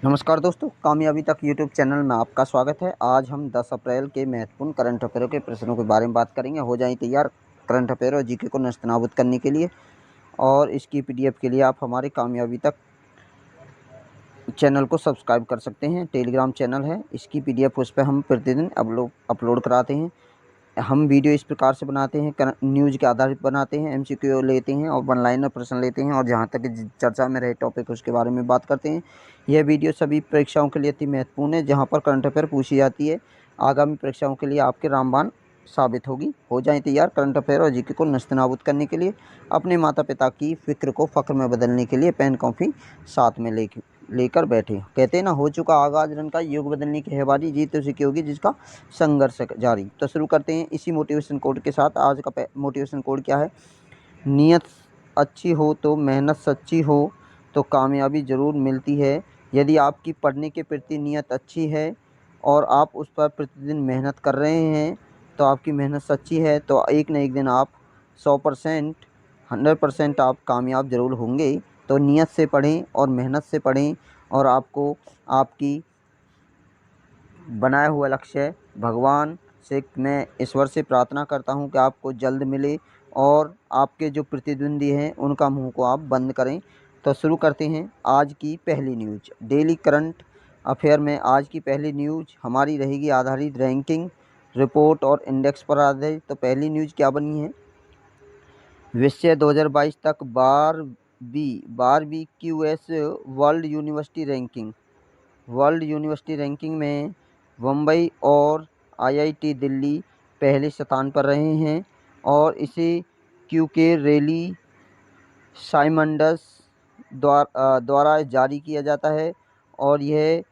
नमस्कार दोस्तों, कामयाबी तक यूट्यूब चैनल में आपका स्वागत है। आज हम 10 अप्रैल के महत्वपूर्ण करंट अफेयरों के प्रश्नों के बारे में बात करेंगे। हो जाएं तैयार करंट अफेयर और जीके को नेस्तनाबूद करने के लिए। और इसकी पीडीएफ के लिए आप हमारे कामयाबी तक चैनल को सब्सक्राइब कर सकते हैं। टेलीग्राम चैनल है, इसकी पीडीएफ उस पर हम प्रतिदिन अपलोड कराते हैं। हम वीडियो इस प्रकार से बनाते हैं, न्यूज़ के आधारित बनाते हैं, एमसीक्यू लेते हैं और वन लाइनर प्रश्न लेते हैं और जहाँ तक चर्चा में रहे टॉपिक उसके बारे में बात करते हैं। यह वीडियो सभी परीक्षाओं के लिए अति महत्वपूर्ण है, जहाँ पर करंट अफेयर पूछी जाती है। आगामी परीक्षाओं के लिए आपके रामबाण साबित होगी। हो जाएं तैयार करंट अफेयर और जीके को नेस्तनाबूद करने के लिए। अपने माता पिता की फ़िक्र को फ़ख्र में बदलने के लिए पेन कॉपी साथ में लेकर बैठे। कहते हैं ना, हो चुका आगाज रन का, युग बदलने की है बारी, जीत उसी की होगी जिसका संघर्ष जारी। तो शुरू करते हैं इसी मोटिवेशन कोड के साथ। आज का मोटिवेशन कोड क्या है? नीयत अच्छी हो तो मेहनत सच्ची हो तो कामयाबी ज़रूर मिलती है। यदि आपकी पढ़ने के प्रति नीयत अच्छी है और आप उस पर प्रतिदिन मेहनत कर रहे हैं तो आपकी मेहनत सच्ची है, तो एक न एक दिन आप 100% 100% आप कामयाब ज़रूर होंगे। तो नीयत से पढ़ें और मेहनत से पढ़ें और आपको आपकी बनाया हुआ लक्ष्य भगवान से, मैं ईश्वर से प्रार्थना करता हूं कि आपको जल्द मिले और आपके जो प्रतिद्वंदी हैं उनका मुंह को आप बंद करें। तो शुरू करते हैं आज की पहली न्यूज़। डेली करंट अफेयर में आज की पहली न्यूज़ हमारी रहेगी आधारित रैंकिंग रिपोर्ट और इंडेक्स पर आधारित। तो पहली न्यूज़ क्या बनी है? विषय 2022 तक 12वीं क्यूएस वर्ल्ड यूनिवर्सिटी रैंकिंग में मुंबई और आईआईटी दिल्ली पहले स्थान पर रहे हैं और इसे क्यूके रैली साइमंडस द्वारा जारी किया जाता है और यह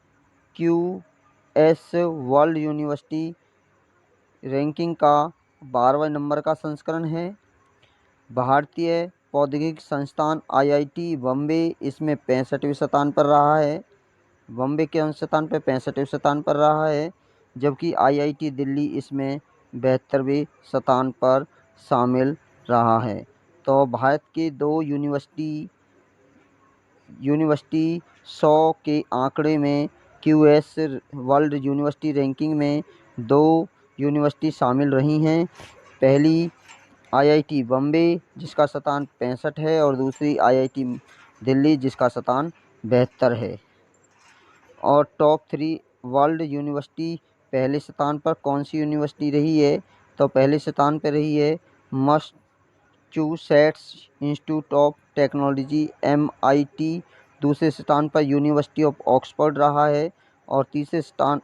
क्यूएस वर्ल्ड यूनिवर्सिटी रैंकिंग का 12वें नंबर का संस्करण है। भारतीय प्रौद्योगिकी संस्थान आईआईटी बॉम्बे इसमें 65वें स्थान पर रहा है। बॉम्बे के स्थान पर 65वें स्थान पर रहा है, जबकि आईआईटी दिल्ली इसमें 72वें स्थान पर शामिल रहा है। तो भारत के दो यूनिवर्सिटी 100 के आंकड़े में क्यूएस वर्ल्ड यूनिवर्सिटी रैंकिंग में दो यूनिवर्सिटी शामिल रही हैं। पहली आईआईटी बॉम्बे जिसका स्थान 65 है और दूसरी आईआईटी दिल्ली जिसका स्थान 72 है। और टॉप 3 वर्ल्ड यूनिवर्सिटी पहले स्थान पर कौन सी यूनिवर्सिटी रही है? तो पहले स्थान पर रही है Massachusetts institute of technology MIT। दूसरे स्थान पर यूनिवर्सिटी ऑफ ऑक्सफोर्ड रहा है और तीसरे स्थान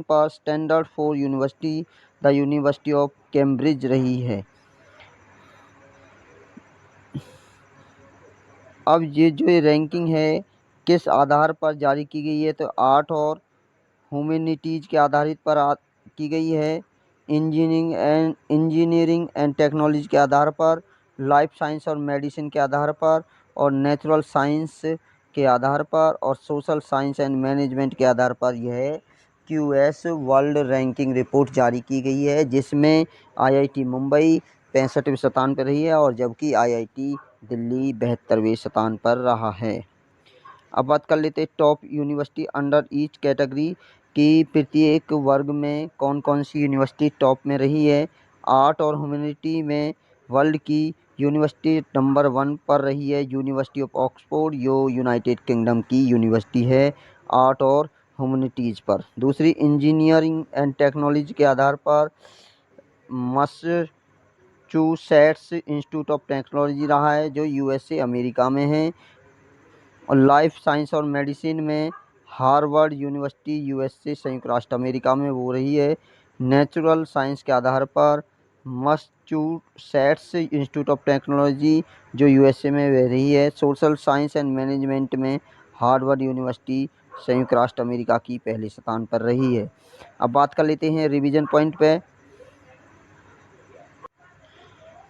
पर Stanford university the university of Cambridge रही है। अब ये जो रैंकिंग है किस आधार पर जारी की गई है? तो आर्ट और ह्यूमैनिटीज़ के आधारित पर की गई है। इंजीनियरिंग एंड टेक्नोलॉजी के आधार पर, लाइफ साइंस और मेडिसिन के आधार पर और नेचुरल साइंस के आधार पर और सोशल साइंस एंड मैनेजमेंट के आधार पर यह क्यूएस वर्ल्ड रैंकिंग रिपोर्ट जारी की गई है, जिसमें आईआईटी मुंबई 65वें स्थान पर रही है और जबकि आईआईटी दिल्ली 72वें स्थान पर रहा है। अब बात कर लेते हैं top university under each category की। प्रत्येक वर्ग में कौन कौन सी यूनिवर्सिटी टॉप में रही है। आर्ट और ह्यूमैनिटी में वर्ल्ड की यूनिवर्सिटी नंबर 1 पर रही है यूनिवर्सिटी ऑफ ऑक्सफोर्ड, जो यूनाइटेड किंगडम की यूनिवर्सिटी है आर्ट और ह्यूमैनिटीज़ पर। दूसरी इंजीनियरिंग एंड टेक्नोलॉजी के आधार पर मैसाचुसेट्स इंस्टीट्यूट ऑफ टेक्नोलॉजी रहा है, जो यूएसए अमेरिका में है। और लाइफ साइंस और मेडिसिन में हार्वर्ड यूनिवर्सिटी यूएसए संयुक्त राष्ट्र अमेरिका में वो रही है। नेचुरल साइंस के आधार पर मैसाचुसेट्स इंस्टीट्यूट ऑफ टेक्नोलॉजी जो यूएसए में वह रही है। सोशल साइंस एंड मैनेजमेंट में हार्वर्ड यूनिवर्सिटी संयुक्त राष्ट्र अमेरिका की पहले स्थान पर रही है। अब बात कर लेते हैं रिवीजन पॉइंट पे।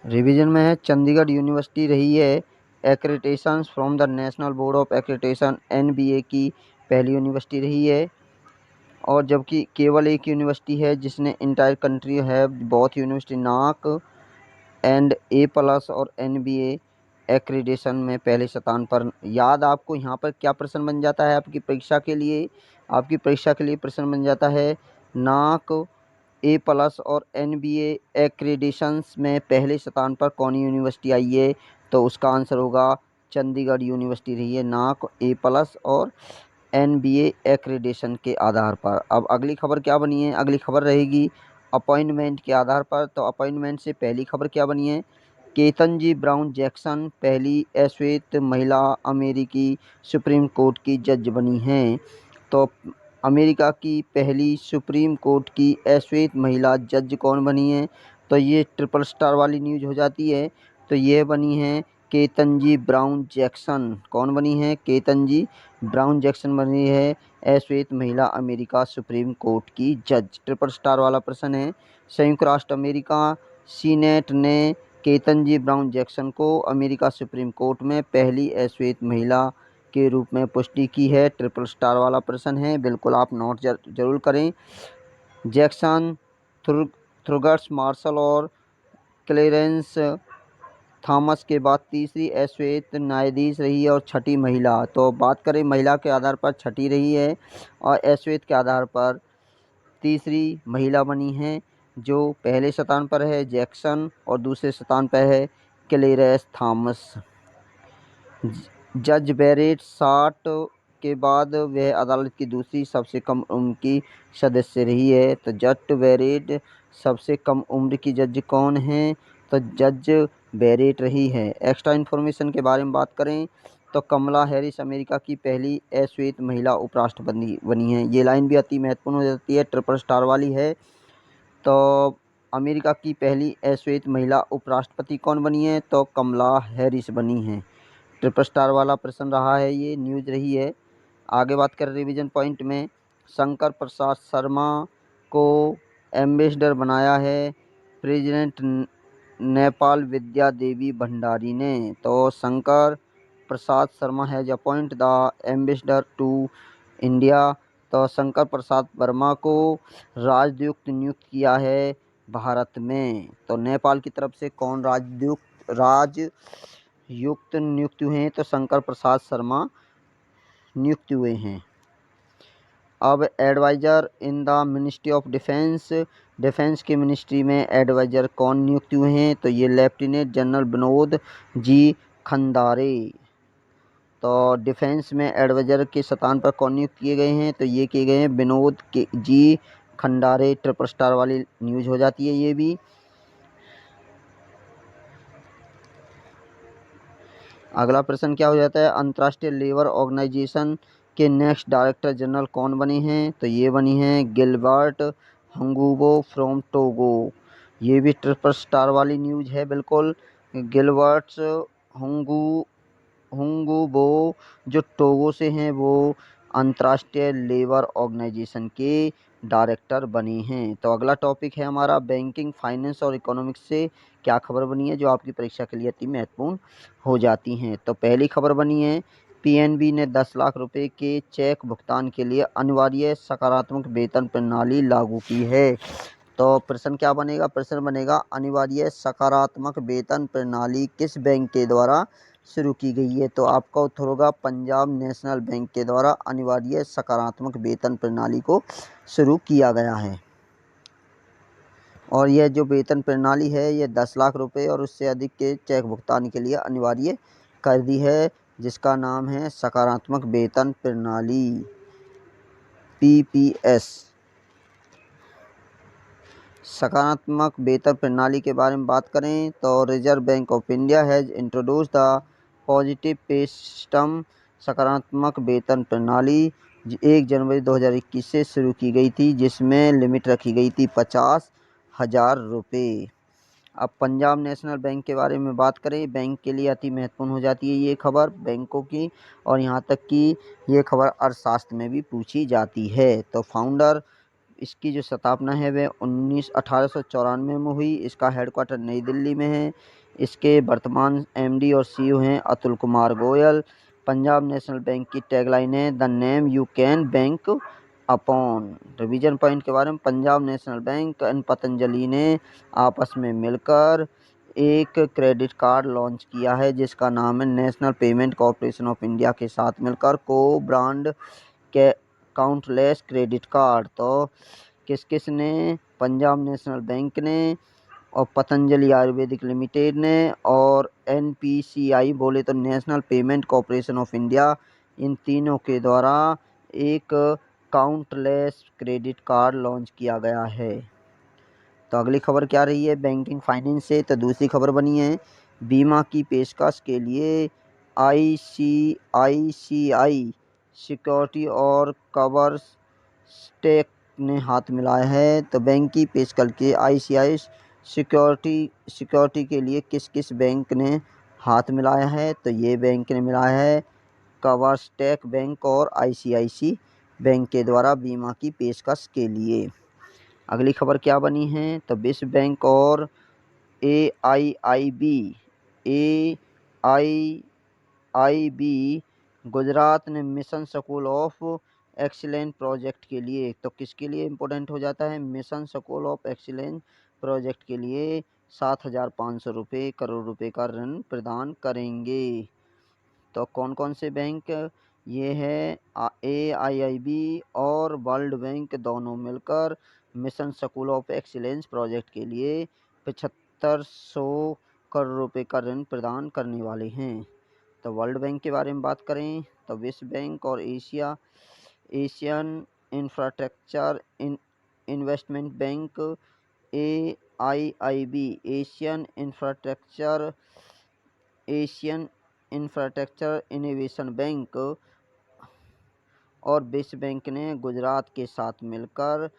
रिवीजन में है चंडीगढ़ यूनिवर्सिटी रही है accreditation from the national board of accreditation NBA की पहली यूनिवर्सिटी रही है। और जबकि केवल एक यूनिवर्सिटी है जिसने इंटायर कंट्री है बोथ यूनिवर्सिटी नाक एंड A+ और NBA एक्रीडेशन में पहले स्थान पर। याद आपको यहाँ पर क्या प्रश्न बन जाता है आपकी परीक्षा के लिए? आपकी परीक्षा के लिए प्रश्न बन जाता है नाक A+ और NBA एक्रीडेशंस में पहले स्थान पर कौन यूनिवर्सिटी आई है? तो उसका आंसर होगा चंडीगढ़ यूनिवर्सिटी रही है नाक A+ और NBA एक्रीडेशन के आधार पर। अब अगली खबर क्या बनी है? अगली खबर रहेगी अपॉइंटमेंट के आधार पर। तो अपॉइंटमेंट से पहली खबर क्या बनी है? केतनजी ब्राउन जैक्सन पहली अश्वेत महिला अमेरिकी सुप्रीम कोर्ट की जज बनी हैं। तो अमेरिका की पहली सुप्रीम कोर्ट की अश्वेत महिला जज कौन बनी है? तो ये ट्रिपल स्टार वाली न्यूज़ हो जाती है। तो ये बनी है केतनजी ब्राउन जैक्सन। कौन बनी है? केतनजी ब्राउन जैक्सन बनी है अश्वेत महिला अमेरिका सुप्रीम कोर्ट की जज। ट्रिपल स्टार वाला प्रश्न है। संयुक्त राष्ट्र अमेरिका सीनेट ने केतनजी ब्राउन जैक्सन को अमेरिका सुप्रीम कोर्ट में पहली अश्वेत महिला के रूप में पुष्टि की है। ट्रिपल स्टार वाला प्रश्न है, बिल्कुल आप नोट जरूर करें। जैक्सन थुर्गस मार्शल और क्लेरेंस थॉमस के बाद तीसरी अश्वेत न्यायाधीश रही है और छठी महिला। तो बात करें महिला के आधार पर छठी रही है और अश्वेत के आधार पर तीसरी महिला बनी है। जो पहले स्थान पर है जैक्सन और दूसरे स्थान पर है क्लेरेंस थॉमस। जज बैरेट 60 के बाद वह अदालत की दूसरी सबसे कम उम्र की सदस्य रही है। तो जज बैरेट सबसे कम उम्र की जज कौन है? तो जज बैरेट रही है। एक्स्ट्रा इन्फॉर्मेशन के बारे में बात करें तो कमला हैरिस अमेरिका की पहली अश्वेत महिला उपराष्ट्रपति बनी है। ये लाइन भी अति महत्वपूर्ण हो जाती है, ट्रिपल स्टार वाली है। तो अमेरिका की पहली अश्वेत महिला उपराष्ट्रपति कौन बनी है? तो कमला हैरिस बनी है। ट्रिपल स्टार वाला प्रश्न रहा है, ये न्यूज़ रही है। आगे बात करें रिवीजन पॉइंट में, शंकर प्रसाद शर्मा को एम्बेसडर बनाया है प्रेसिडेंट नेपाल विद्या देवी भंडारी ने। तो Shankar Prasad Sharma has appoint the ambassador to India. तो शंकर प्रसाद वर्मा को राजदूत नियुक्त किया है भारत में। तो नेपाल की तरफ से कौन राजयुक्त नियुक्त हुए हैं? तो शंकर प्रसाद शर्मा नियुक्त हुए हैं। अब adviser in the ministry of defence, defence की मिनिस्ट्री में एडवाइज़र कौन नियुक्त हुए हैं? तो ये लेफ्टिनेंट जनरल विनोद जी खंदारे। तो डिफेंस में एडवाइज़र के स्थान पर कौन नियुक्त किए गए हैं? तो ये किए गए हैं विनोद जी खंडारे। ट्रिपल स्टार वाली न्यूज़ हो जाती है ये भी। अगला प्रश्न क्या हो जाता है? अंतर्राष्ट्रीय लेबर ऑर्गेनाइजेशन के नेक्स्ट डायरेक्टर जनरल कौन बने हैं? तो ये बनी हैं गिलबर्ट हंगुबो फ्रॉम टोगो। ये भी ट्रिपल स्टार वाली न्यूज़ है बिल्कुल। गिलबर्ट हंगुबो जो टोगो से हैं वो अंतर्राष्ट्रीय लेबर ऑर्गेनाइजेशन के डायरेक्टर बने हैं। तो अगला टॉपिक है हमारा बैंकिंग, फाइनेंस और इकोनॉमिक्स से क्या खबर बनी है जो आपकी परीक्षा के लिए अति महत्वपूर्ण हो जाती हैं। तो पहली खबर बनी है पीएनबी ने 10 लाख रुपए के चेक भुगतान के लिए अनिवार्य सकारात्मक वेतन प्रणाली लागू की है। तो प्रश्न क्या बनेगा? प्रश्न बनेगा अनिवार्य सकारात्मक वेतन प्रणाली किस बैंक के द्वारा शुरू की गई है? तो आपका उत्तर होगा पंजाब नेशनल बैंक के द्वारा अनिवार्य सकारात्मक वेतन प्रणाली को शुरू किया गया है। और यह जो वेतन प्रणाली है ये 10 लाख रुपए और उससे अधिक के चेक भुगतान के लिए अनिवार्य कर दी है, जिसका नाम है सकारात्मक वेतन प्रणाली PPS। सकारात्मक वेतन प्रणाली के बारे में बात करें तो reserve bank of India has introduce the positive pay system. सकारात्मक वेतन प्रणाली 1 जनवरी 2021 से शुरू की गई थी, जिसमें लिमिट रखी गई थी 50,000 रुपये। अब पंजाब नेशनल बैंक के बारे में बात करें, बैंक के लिए अति महत्वपूर्ण हो जाती है ये खबर बैंकों की, और यहाँ तक कि ये खबर अर्थशास्त्र में भी पूछी जाती है। तो फाउंडर, इसकी जो स्थापना है वह 1894 में हुई। इसका हेडक्वार्टर नई दिल्ली में है। इसके वर्तमान MD और CEO हैं अतुल कुमार गोयल। पंजाब नेशनल बैंक की टैगलाइन है the name you can bank upon. Revision point के बारे में, Punjab national bank and Patanjali ने आपस में मिलकर एक क्रेडिट कार्ड लॉन्च किया है जिसका नाम है national payment corporation of India के साथ मिलकर को ब्रांड के काउंटलेस क्रेडिट कार्ड। तो किस किस ने? पंजाब नेशनल बैंक ने और पतंजलि आयुर्वेदिक लिमिटेड ने और NPCI बोले तो national payment corporation of India, इन तीनों के द्वारा एक काउंटलेस क्रेडिट कार्ड लॉन्च किया गया है। तो अगली खबर क्या रही है बैंकिंग फाइनेंस से? तो दूसरी खबर बनी है बीमा की पेशकश के लिए ICICI सिक्योरिटी और कवर स्टेक ने हाथ मिलाया है। तो बैंक की पेशकश के ICICI सिक्योरिटी के लिए किस किस बैंक ने हाथ मिलाया है? तो ये बैंक ने मिलाया है कवरस्टेक बैंक और ICICI बैंक के द्वारा बीमा की पेशकश के लिए। अगली खबर क्या बनी है? तो विश्व बैंक और AIIB गुजरात ने mission school of excellence project के लिए, तो किसके लिए इम्पोर्टेंट हो जाता है? Mission school of excellence project के लिए 7,500 करोड़ रुपए का ऋण प्रदान करेंगे। तो कौन कौन से बैंक? ये है AIIB और वर्ल्ड बैंक दोनों मिलकर mission school of excellence project के लिए 7500 करोड़ रुपए का ऋण प्रदान करने वाले हैं। तो वर्ल्ड बैंक के बारे में बात करें तो विश्व बैंक और Asian infrastructure investment bank AIIB Asian infrastructure innovation bank और विश्व बैंक ने गुजरात के साथ मिलकर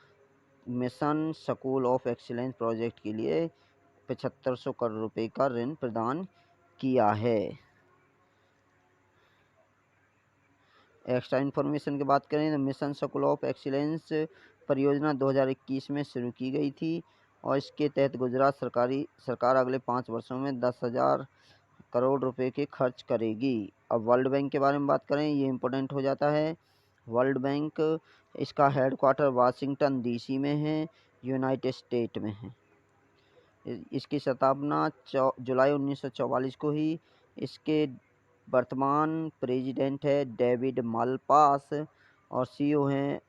mission school of excellence project के लिए 7500 करोड़ रुपए का ऋण प्रदान किया है। एक्स्ट्रा इन्फॉर्मेशन की बात करें तो मिशन स्कूल ऑफ एक्सीलेंस परियोजना 2021 में शुरू की गई थी और इसके तहत गुजरात सरकार अगले 5 वर्षों में 10,000 करोड़ रुपए के खर्च करेगी। अब वर्ल्ड बैंक के बारे में बात करें, ये इम्पोर्टेंट हो जाता है। वर्ल्ड बैंक इसका हेडक्वार्टर वाशिंगटन DC में है, यूनाइटेड स्टेट में है। इसकी स्थापना जुलाई 1944 को ही। इसके वर्तमान प्रेसिडेंट है डेविड मालपास और CEO हैं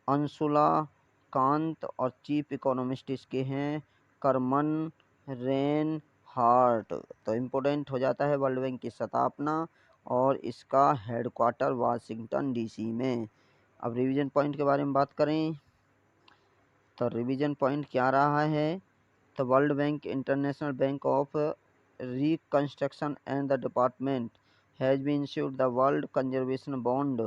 अंशुला कांत और चीफ इकोनॉमिस्ट इसके हैं करमन रेन हार्ट। तो इम्पोर्टेंट हो जाता है वर्ल्ड बैंक की स्थापना और इसका हेडक्वार्टर वाशिंगटन DC में। अब रिवीजन पॉइंट के बारे में बात करें तो रिवीजन पॉइंट क्या रहा है? तो world bank international bank of reconstruction and the development has been issued the world conservation bond.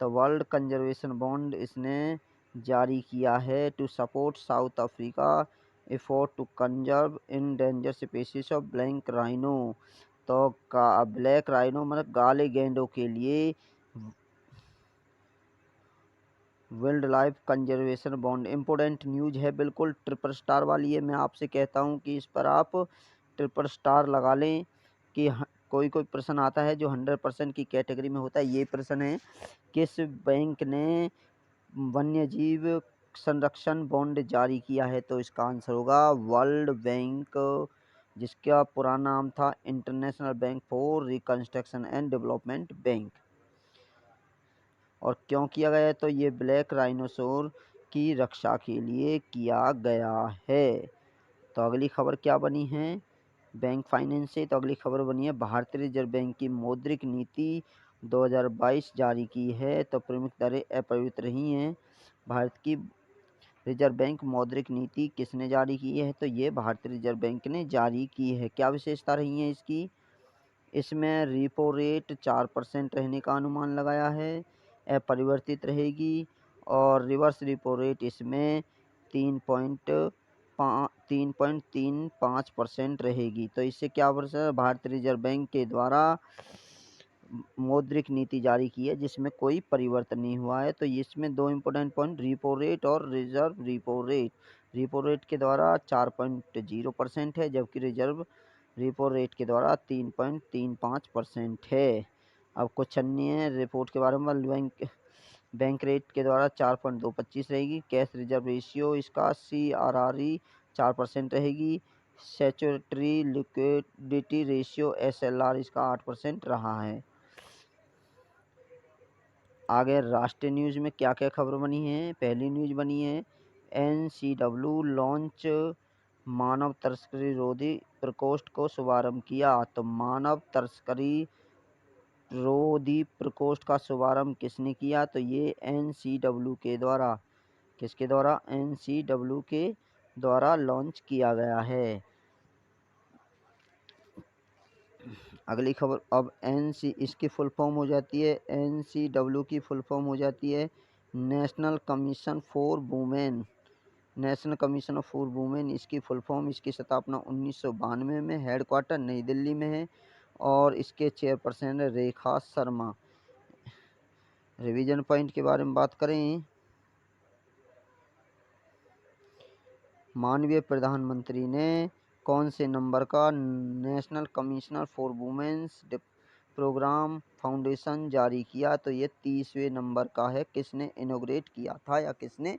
तो वर्ल्ड कंजर्वेशन बॉन्ड इसने जारी किया है to support South Africa effort to conserve endanger species of black rhino. तो black rhino मतलब काले गैंडों के लिए wildlife conservation bond important news है, बिल्कुल ट्रिपल स्टार वाली है। मैं आपसे कहता हूं कि इस पर आप ट्रिपल स्टार लगा लें कि कोई प्रश्न आता है जो 100% की कैटेगरी में होता है। ये प्रश्न है किस बैंक ने वन्यजीव संरक्षण बॉन्ड जारी किया है? तो इसका आंसर होगा वर्ल्ड बैंक, जिसका पुराना नाम था international bank for reconstruction and development bank. और क्यों किया गया है? तो ये ब्लैक राइनोसोर की रक्षा के लिए किया गया है। तो अगली खबर क्या बनी है बैंक फाइनेंस से? तो अगली खबर बनी है भारतीय रिजर्व बैंक की मौद्रिक नीति 2022 जारी की है। तो प्रमुख दरें अपरिवर्तित रही हैं। भारत की रिजर्व बैंक मौद्रिक नीति किसने जारी की है? तो ये भारतीय रिजर्व बैंक ने जारी की है। क्या विशेषता रही है इसकी? इसमें रेपो रेट 4% रहने का अनुमान लगाया है, अपरिवर्तित रहेगी और रिवर्स रेपो रेट इसमें 3.35% रहेगी। तो इससे क्या वर्षा भारतीय रिजर्व बैंक के द्वारा मौद्रिक नीति जारी की है जिसमें कोई परिवर्तन नहीं हुआ है। तो इसमें दो इम्पोर्टेंट पॉइंट रेपो रेट और reserve repo rate. Repo rate के द्वारा 4.0% है जबकि रिजर्व रेपो रेट के द्वारा 3.35% है। अब कुछ अन्य रिपोर्ट के बारे में बैंक रेट के द्वारा 4.225 रहेगी। कैश रिजर्व रेशियो इसका CRRE 4% रहेगी। स्टैट्यूटरी लिक्विडिटी रेशियो SLR इसका 8% रहा है। आगे राष्ट्रीय न्यूज़ में क्या क्या खबर बनी है। पहली न्यूज़ बनी है NCW लॉन्च मानव तस्करी रोधी प्रकोष्ठ को शुभारंभ किया। तो मानव तस्करी रोधी प्रकोष्ठ का शुभारंभ किसने किया? तो ये NCW के द्वारा, किसके द्वारा? NCW के द्वारा लॉन्च किया गया है। अगली खबर, अब इसकी फुल फॉर्म हो जाती है, NCW की फुल फॉर्म हो जाती है national commission for women. National commission for women इसकी फुल फॉर्म। इसकी स्थापना 1992 में, हेडक्वार्टर नई दिल्ली में है और इसके चेयरपर्सन है रेखा शर्मा। रिवीजन पॉइंट के बारे में बात करें, माननीय प्रधानमंत्री ने कौन से नंबर का national commissioner for women's programme foundation जारी किया? तो ये 30वें नंबर का है। किसने इनॉग्रेट किया था या किसने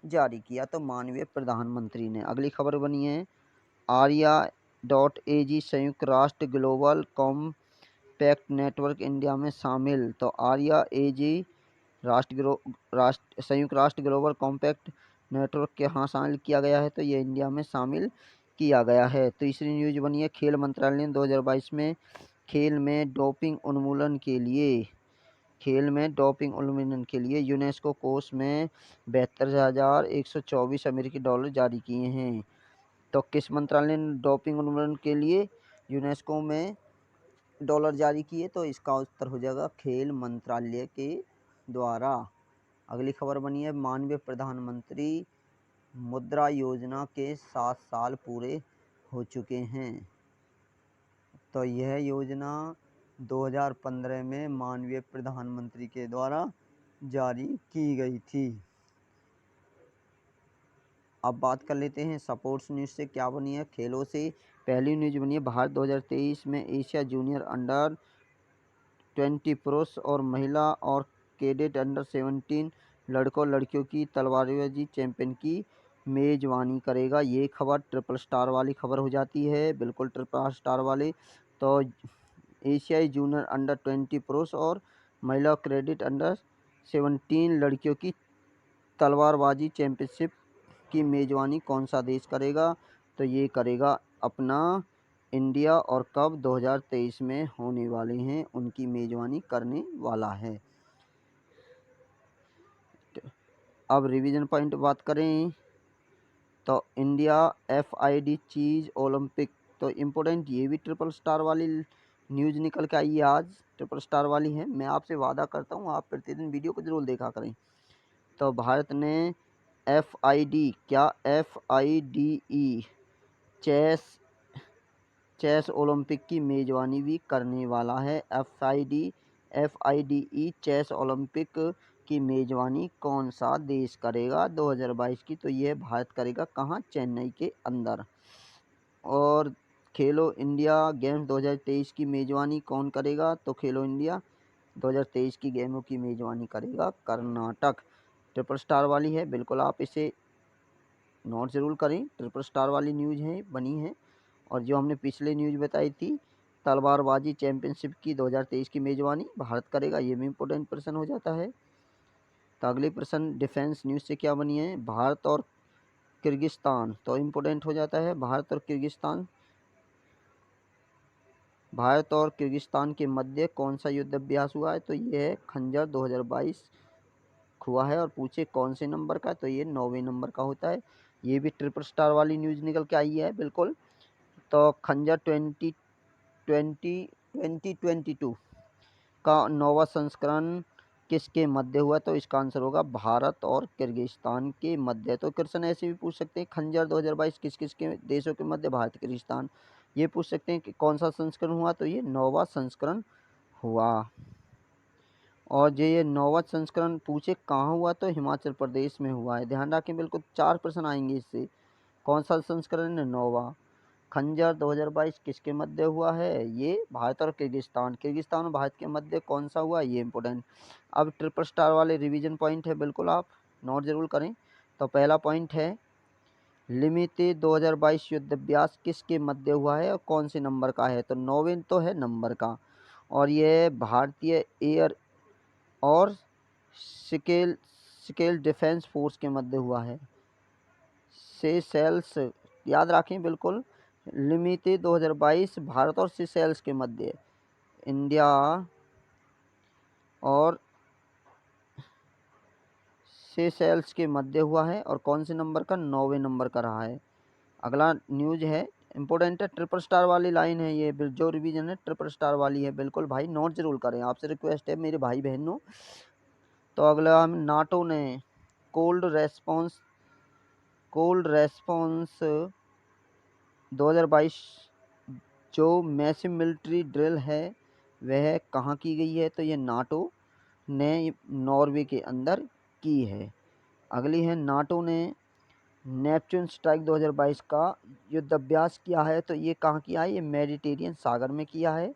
जारी किया? तो माननीय प्रधानमंत्री ने। अगली खबर बनी है ARIA.AG संयुक्त राष्ट्र ग्लोबल कॉम्पैक्ट नेटवर्क इंडिया में शामिल। तो ARIA-AG संयुक्त राष्ट्र ग्लोबल कॉम्पैक्ट नेटवर्क के यहाँ शामिल किया गया है। तो ये इंडिया में शामिल किया गया है। तीसरी न्यूज बनी है खेल मंत्रालय ने 2022 में खेल में डोपिंग उन्मूलन के लिए यूनेस्को कोष में 72,124 अमेरिकी डॉलर जारी किए हैं। तो किस मंत्रालय ने डोपिंग उन्मूलन के लिए यूनेस्को में डॉलर जारी किए? तो इसका उत्तर हो जाएगा खेल मंत्रालय के द्वारा। अगली खबर बनी है माननीय प्रधानमंत्री मुद्रा योजना के 7 साल पूरे हो चुके हैं। तो यह योजना 2015 में माननीय प्रधानमंत्री के द्वारा जारी की गई थी। अब बात कर लेते हैं स्पोर्ट्स न्यूज़ से क्या बनी है, खेलों से। पहली न्यूज़ बनी है भारत 2023 में एशिया जूनियर अंडर 20 पुरुष और महिला और कैडेट अंडर 17 लड़कों लड़कियों की तलवारबाजी चैंपियन की मेज़बानी करेगा। ये खबर ट्रिपल स्टार वाली खबर हो जाती है, बिल्कुल ट्रिपल स्टार वाली। तो एशियाई जूनियर अंडर 20 पुरुष और महिला कैडेट अंडर 17 लड़कियों की तलवारबाजी चैंपियनशिप की मेज़बानी कौन सा देश करेगा? तो ये करेगा अपना इंडिया। और कब? 2023 में होने वाले हैं, उनकी मेज़बानी करने वाला है। अब रिवीजन पॉइंट बात करें तो इंडिया FID चीज़ ओलंपिक। तो इम्पोर्टेंट, ये भी ट्रिपल स्टार वाली न्यूज़ निकल के आई है, आज ट्रिपल स्टार वाली है। मैं आपसे वादा करता हूँ आप प्रतिदिन वीडियो को जरूर देखा करें। तो भारत ने FID क्या FIDE चेस ओलंपिक की मेज़बानी भी करने वाला है। FIDE चेस ओलंपिक की मेज़बानी कौन सा देश करेगा 2022 की? तो यह भारत करेगा। कहाँ? चेन्नई के अंदर। और खेलो इंडिया गेम्स 2023 की मेज़बानी कौन करेगा? तो खेलो इंडिया 2023 की गेमों की मेज़बानी करेगा कर्नाटक। ट्रिपल स्टार वाली है, बिल्कुल आप इसे नोट ज़रूर करें। ट्रिपल स्टार वाली न्यूज़ है, बनी है। और जो हमने पिछले न्यूज़ बताई थी तलवारबाजी चैंपियनशिप की 2023 की मेज़बानी भारत करेगा, ये भी इम्पोर्टेंट प्रश्न हो जाता है। तो अगले प्रश्न डिफेंस न्यूज़ से क्या बनी है, भारत और किर्गिस्तान। तो इम्पोर्टेंट हो जाता है भारत और किर्गिस्तान के मध्य कौन सा युद्ध अभ्यास हुआ है? तो ये है खंजर 2022 हुआ है। और पूछे कौन से नंबर का? तो ये 9वें नंबर का होता है। ये भी ट्रिपल स्टार वाली न्यूज़ निकल के आई है, बिल्कुल। तो खंजर 2022 का 9वां संस्करण किसके मध्य हुआ? तो इसका आंसर होगा भारत और किर्गिस्तान के मध्य। तो क्वेश्चन ऐसे भी पूछ सकते हैं, खंजर 2022 किस किस के देशों के मध्य? भारत किर्गिस्तान। ये पूछ सकते हैं कि कौन सा संस्करण हुआ? तो ये 9वां संस्करण हुआ। और जो ये 9वां संस्करण पूछे कहाँ हुआ? तो हिमाचल प्रदेश में हुआ है। ध्यान रखें, बिल्कुल 4 प्रश्न आएंगे इससे। कौन सा संस्करण है? 9वां। खंजर 2022 किसके मध्य हुआ है? ये भारत और किर्गिस्तान और भारत के मध्य कौन सा हुआ? ये इंपॉर्टेंट। अब ट्रिपल स्टार वाले रिवीजन पॉइंट है, बिल्कुल आप नोट जरूर करें। तो पहला पॉइंट है लिमिटेड 2022 युद्धाभ्यास किसके मध्य हुआ है और कौन से नंबर का है? तो 9वें तो है नंबर का, और यह भारतीय एयर और स्केल स्केल डिफेंस फोर्स के मध्य हुआ है। सेशेल्स याद रखें बिल्कुल, लिमिटेड 2022 भारत और सेशेल्स के मध्य, इंडिया और सेशेल्स के मध्य हुआ है, और कौन से नंबर का? 9वें नंबर का रहा है। अगला न्यूज है, इंपॉर्टेंट है, ट्रिपल स्टार वाली लाइन है, ये जो रिवीजन है ट्रिपल स्टार वाली है, बिल्कुल भाई नोट जरूर करें, आपसे रिक्वेस्ट है मेरे भाई बहनों। तो अगला हम नाटो ने कोल्ड रेस्पॉन्स 2022 जो मैसिव मिलिट्री ड्रिल है वह कहाँ की गई है? तो ये नाटो ने नॉर्वे के अंदर की है। अगली है, नाटो ने नेपच्यून स्ट्राइक 2022 का युद्धाभ्यास किया है, तो ये कहाँ किया है? ये मेडिटेरियन सागर में किया है।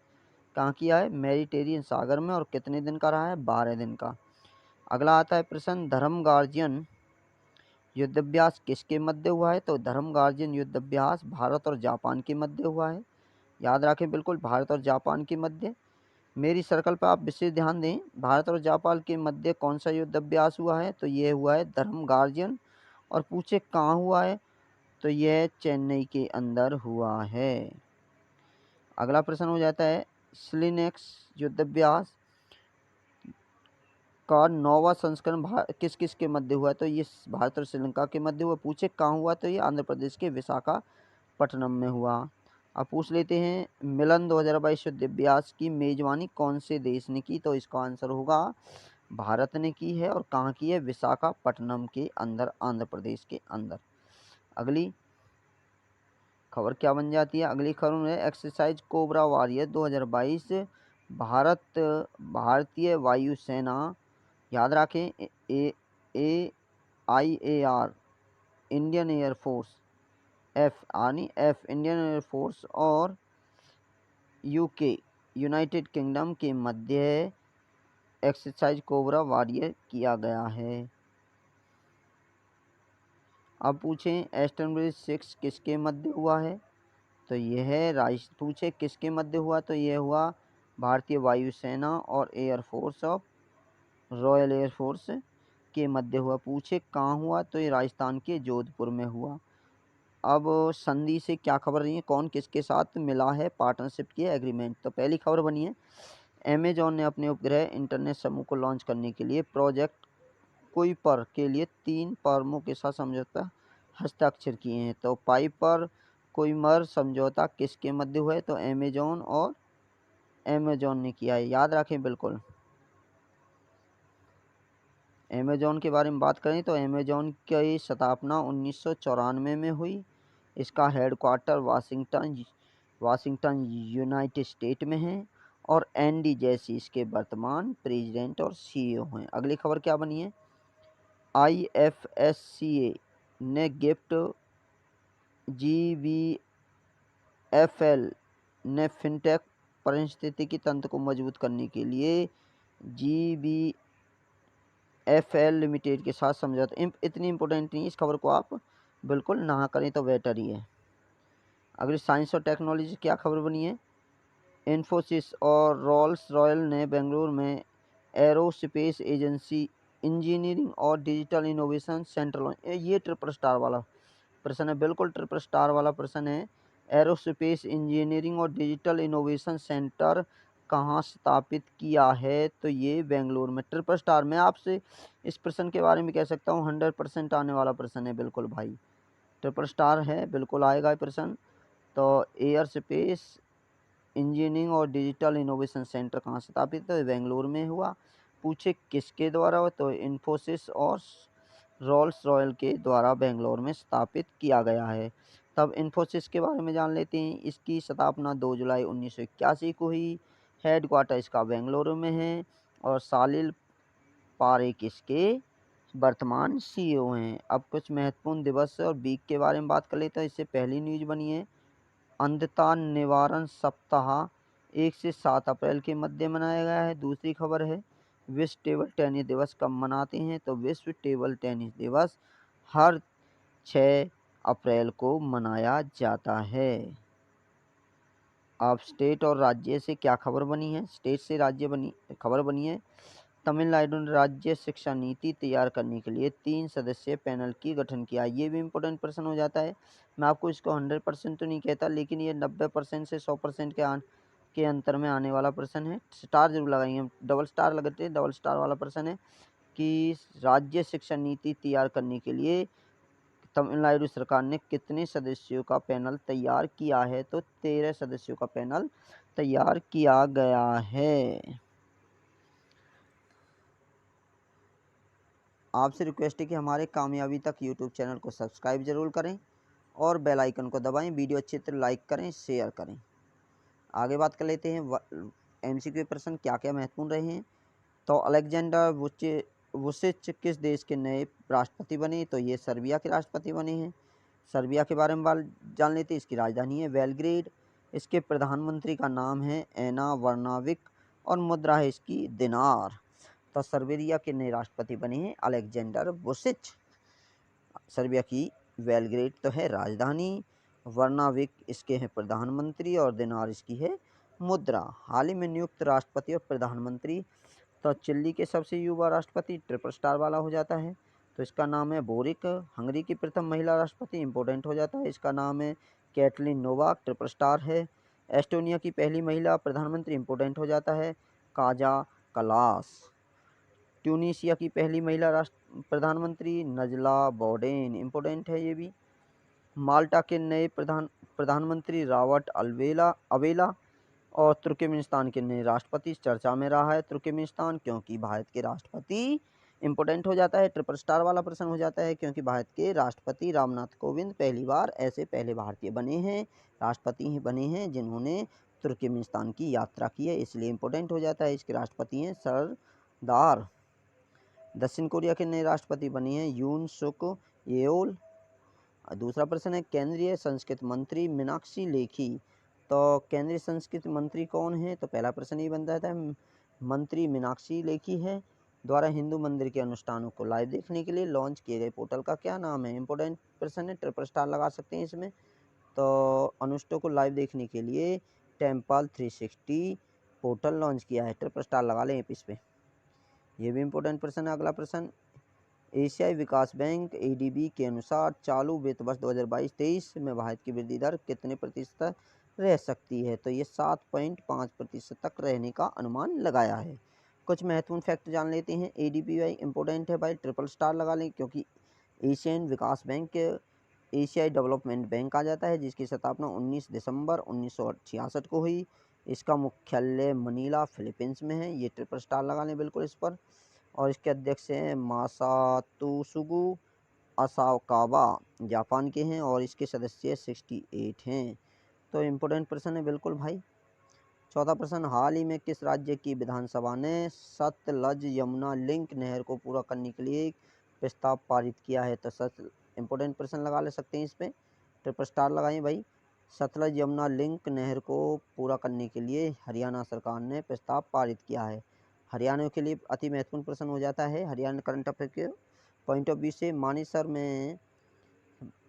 कहाँ किया है? मेडिटेरियन सागर में। और कितने दिन का रहा है? 12 दिन का। अगला आता है प्रश्न, धर्म गार्जियन युद्धाभ्यास किसके मध्य हुआ है? तो धर्म गार्जियन युद्धाभ्यास भारत और जापान के मध्य हुआ है। याद रखें बिल्कुल, भारत और जापान के मध्य। मेरी सर्कल पर आप विशेष ध्यान दें, भारत और जापान के मध्य कौन सा युद्धाभ्यास हुआ है? तो ये हुआ है धर्म गार्जियन। और पूछे कहाँ हुआ है? तो यह चेन्नई के अंदर हुआ है। अगला प्रश्न हो जाता है, स्लिनेक्स युद्धाभ्यास का 9वां संस्करण किस किस के मध्य हुआ है? तो ये भारत और श्रीलंका के मध्य हुआ। पूछे कहाँ हुआ? तो ये आंध्र प्रदेश के विशाखापट्टनम में हुआ। अब पूछ लेते हैं, मिलन 2022 युद्धाभ्यास की मेजबानी कौन से देश ने की? तो इसका आंसर होगा भारत ने की है। और कहाँ की है? विशाखापट्टनम के अंदर, आंध्र प्रदेश के अंदर। अगली खबर क्या बन जाती है? अगली खबर है, एक्सरसाइज कोबरा वॉरियर 2022 भारतीय वायुसेना, याद रखें, AIAR Indian air force, F Indian air force और यूके यूनाइटेड किंगडम के मध्य एक्सरसाइज कोबरा वॉरियर किया गया है। अब पूछें, एस्टन ब्रिज 6 किसके मध्य हुआ है? तो यह पूछे किसके मध्य हुआ? तो यह हुआ भारतीय वायुसेना और एयरफोर्स ऑफ रॉयल एयरफोर्स के मध्य हुआ। पूछे कहाँ हुआ? तो ये राजस्थान के जोधपुर में हुआ। अब संधि से क्या खबर रही है, कौन किसके साथ मिला है, पार्टनरशिप की एग्रीमेंट। तो पहली खबर बनी है, अमेजॉन ने अपने उपग्रह इंटरनेट समूह को लॉन्च करने के लिए प्रोजेक्ट कुइपर के लिए 3 फर्मों के साथ समझौता हस्ताक्षर किए हैं। तो पाइपर कुइमर समझौता किसके मध्य हुआ है? तो अमेजॉन और अमेजॉन ने किया है। याद रखें बिल्कुल, अमेजॉन के बारे में बात करें तो अमेजॉन की स्थापना 1994 में हुई। इसका हेडक्वार्टर वाशिंगटन यूनाइटेड स्टेट में है। और एंडी जैसी इसके वर्तमान प्रेसिडेंट और सीईओ हैं। अगली खबर क्या बनी है, IFSCA ने गिफ्ट GBFL ने फिनटेक पारिस्थितिकी तंत्र को मजबूत करने के लिए GBFL लिमिटेड के साथ समझौता। इतनी इंपॉर्टेंट नहीं, इस खबर को आप बिल्कुल ना करें तो बेटर ही है। अगली साइंस और टेक्नोलॉजी क्या खबर बनी है, इन्फोसिस और रोल्स रॉयल ने बेंगलुरु में एरोस्पेस एजेंसी इंजीनियरिंग और डिजिटल इनोवेशन सेंटर, ये ट्रिपल स्टार वाला प्रश्न है, बिल्कुल ट्रिपल स्टार वाला प्रश्न है। एरोस्पेस इंजीनियरिंग और डिजिटल इनोवेशन सेंटर कहाँ स्थापित किया है? तो ये बेंगलुरु में। ट्रिपल स्टार, मैं आपसे इस प्रश्न के बारे में कह सकता हूँ 100% आने वाला प्रश्न है, बिल्कुल भाई ट्रिपल स्टार है, बिल्कुल आएगा प्रश्न। तो एयर स्पेस इंजीनियरिंग और डिजिटल इनोवेशन सेंटर कहाँ स्थापित है? बेंगलुरु में हुआ। पूछे किसके द्वारा हो? तो इन्फोसिस और रोल्स रॉयल के द्वारा बेंगलोर में स्थापित किया गया है। तब इन्फोसिस के बारे में जान लेते हैं। इसकी स्थापना 2 जुलाई 1981 को हुई। हेडक्वार्टर इसका बेंगलुरु में है। और सालिल पारेख इसके वर्तमान सीईओ हैं। अब कुछ महत्वपूर्ण दिवस और वीक के बारे में बात कर लेते हैं। इससे पहली न्यूज बनी है, अंधता निवारण सप्ताह 1 से 7 अप्रैल के मध्य मनाया गया है। दूसरी खबर है, विश्व टेबल टेनिस दिवस कब मनाते हैं? तो विश्व टेबल टेनिस दिवस हर 6 अप्रैल को मनाया जाता है। अब स्टेट और राज्य से क्या खबर बनी है, स्टेट से राज्य बनी खबर बनी है। तमिलनाडु ने राज्य शिक्षा नीति तैयार करने के लिए 3 सदस्यीय पैनल की गठन किया। ये भी इम्पोर्टेंट प्रश्न हो जाता है। मैं आपको इसको 100% तो नहीं कहता, लेकिन ये 90% से 100% के अंतर में आने वाला प्रश्न है। स्टार जरूर लगाएंगे हम, डबल स्टार लगाते हैं, डबल स्टार वाला प्रश्न है कि राज्य शिक्षा नीति तैयार करने के लिए तमिलनाडु सरकार ने कितने सदस्यों का पैनल तैयार किया है, तो 13 सदस्यों का पैनल तैयार किया गया है। आपसे रिक्वेस्ट है कि हमारे कामयाबी तक यूट्यूब चैनल को सब्सक्राइब जरूर करें और बेल आइकन को दबाएं। वीडियो अच्छी तरह लाइक करें, शेयर करें। आगे बात कर लेते हैं एमसीक्यू प्रश्न क्या क्या महत्वपूर्ण रहे हैं। तो अलेक्जेंडर वुचिच किस देश के नए राष्ट्रपति बने, तो ये सर्बिया के राष्ट्रपति बने हैं। सर्बिया के बारे में जान लेते हैं। इसकी राजधानी है बेलग्रेड। इसके प्रधानमंत्री का नाम है एना वर्नाविक और मुद्रा है इसकी दिनार। तो सर्बिया के नए राष्ट्रपति बने हैं अलेक्जेंडर वुचिच। सर्बिया की बेलग्रेड तो है राजधानी, वर्नाविक इसके हैं प्रधानमंत्री और दिनार इसकी है मुद्रा। हाल ही में नियुक्त राष्ट्रपति और प्रधानमंत्री, तो चिली के सबसे युवा राष्ट्रपति ट्रिपल स्टार वाला हो जाता है, तो इसका नाम है बोरिक। हंगरी की प्रथम महिला राष्ट्रपति इंपॉर्टेंट हो जाता है, इसका नाम है कैटलिन नोवाक, ट्रिपल स्टार है। एस्टोनिया की पहली महिला प्रधानमंत्री इंपॉर्टेंट हो जाता है, काजा कलास। ट्यूनीशिया की पहली महिला प्रधानमंत्री नजला बोर्डेन, इंपॉर्टेंट है ये भी। माल्टा के नए प्रधानमंत्री रॉबर्ट अबेला। और तुर्कमेनिस्तान के नए राष्ट्रपति चर्चा में रहा है तुर्कमेनिस्तान, क्योंकि भारत के राष्ट्रपति इंपॉर्टेंट हो जाता है। ट्रिपल स्टार वाला प्रश्न हो जाता है, क्योंकि भारत के राष्ट्रपति रामनाथ कोविंद पहली बार ऐसे पहले भारतीय बने हैं, राष्ट्रपति ही बने हैं जिन्होंने तुर्कमेनिस्तान की यात्रा की है, इसलिए इंपॉर्टेंट हो जाता है। इसके राष्ट्रपति हैं सरदार। दक्षिण कोरिया के नए राष्ट्रपति बने हैं यून सुक येओल। दूसरा प्रश्न है केंद्रीय संस्कृति मंत्री मीनाक्षी लेखी, तो केंद्रीय संस्कृति मंत्री कौन है, तो पहला प्रश्न ये बनता है मंत्री मीनाक्षी लेखी है। द्वारा हिंदू मंदिर के अनुष्ठानों को लाइव देखने के लिए लॉन्च किए गए पोर्टल का क्या नाम है, इंपॉर्टेंट प्रश्न है, ट्रिपल स्टार लगा सकते हैं इसमें। तो अनुष्ठानों को लाइव देखने के लिए टेम्पल 360 पोर्टल लॉन्च किया है, ट्रिपल स्टार लगा लें इस पे। ये भी इम्पोर्टेंट प्रश्न है। अगला प्रश्न, एशियाई विकास बैंक एडीबी के अनुसार चालू वित्त वर्ष 2022-23 में भारत की वृद्धि दर कितने प्रतिशत रह सकती है, तो ये 7.5% तक रहने का अनुमान लगाया है। कुछ महत्वपूर्ण फैक्ट जान लेते हैं। एडीबी इंपॉर्टेंट है भाई, ट्रिपल स्टार लगा लें, क्योंकि एशियन विकास बैंक एशियाई डेवलपमेंट बैंक आ जाता है, जिसकी स्थापना 19 दिसंबर 1966 को हुई। इसका मुख्यालय मनीला फिलीपींस में है, ये ट्रिपल स्टार लगा लें बिल्कुल इस पर। और इसके अध्यक्ष हैं मासातोशुगु असाकावा, जापान के हैं, और इसके सदस्य 68 हैं। तो इम्पोर्टेंट प्रश्न है बिल्कुल भाई। चौथा प्रश्न, हाल ही में किस राज्य की विधानसभा ने सतलज यमुना लिंक नहर को पूरा करने के लिए एक प्रस्ताव पारित किया है, तो इम्पोर्टेंट प्रश्न लगा ले सकते हैं इस पर, ट्रिपल स्टार लगाएं भाई। सतलज यमुना लिंक नहर को पूरा करने के लिए हरियाणा सरकार ने प्रस्ताव पारित किया है। हरियाणा के लिए अति महत्वपूर्ण प्रश्न हो जाता है हरियाणा करंट अफेयर के पॉइंट ऑफ व्यू से। मानेसर में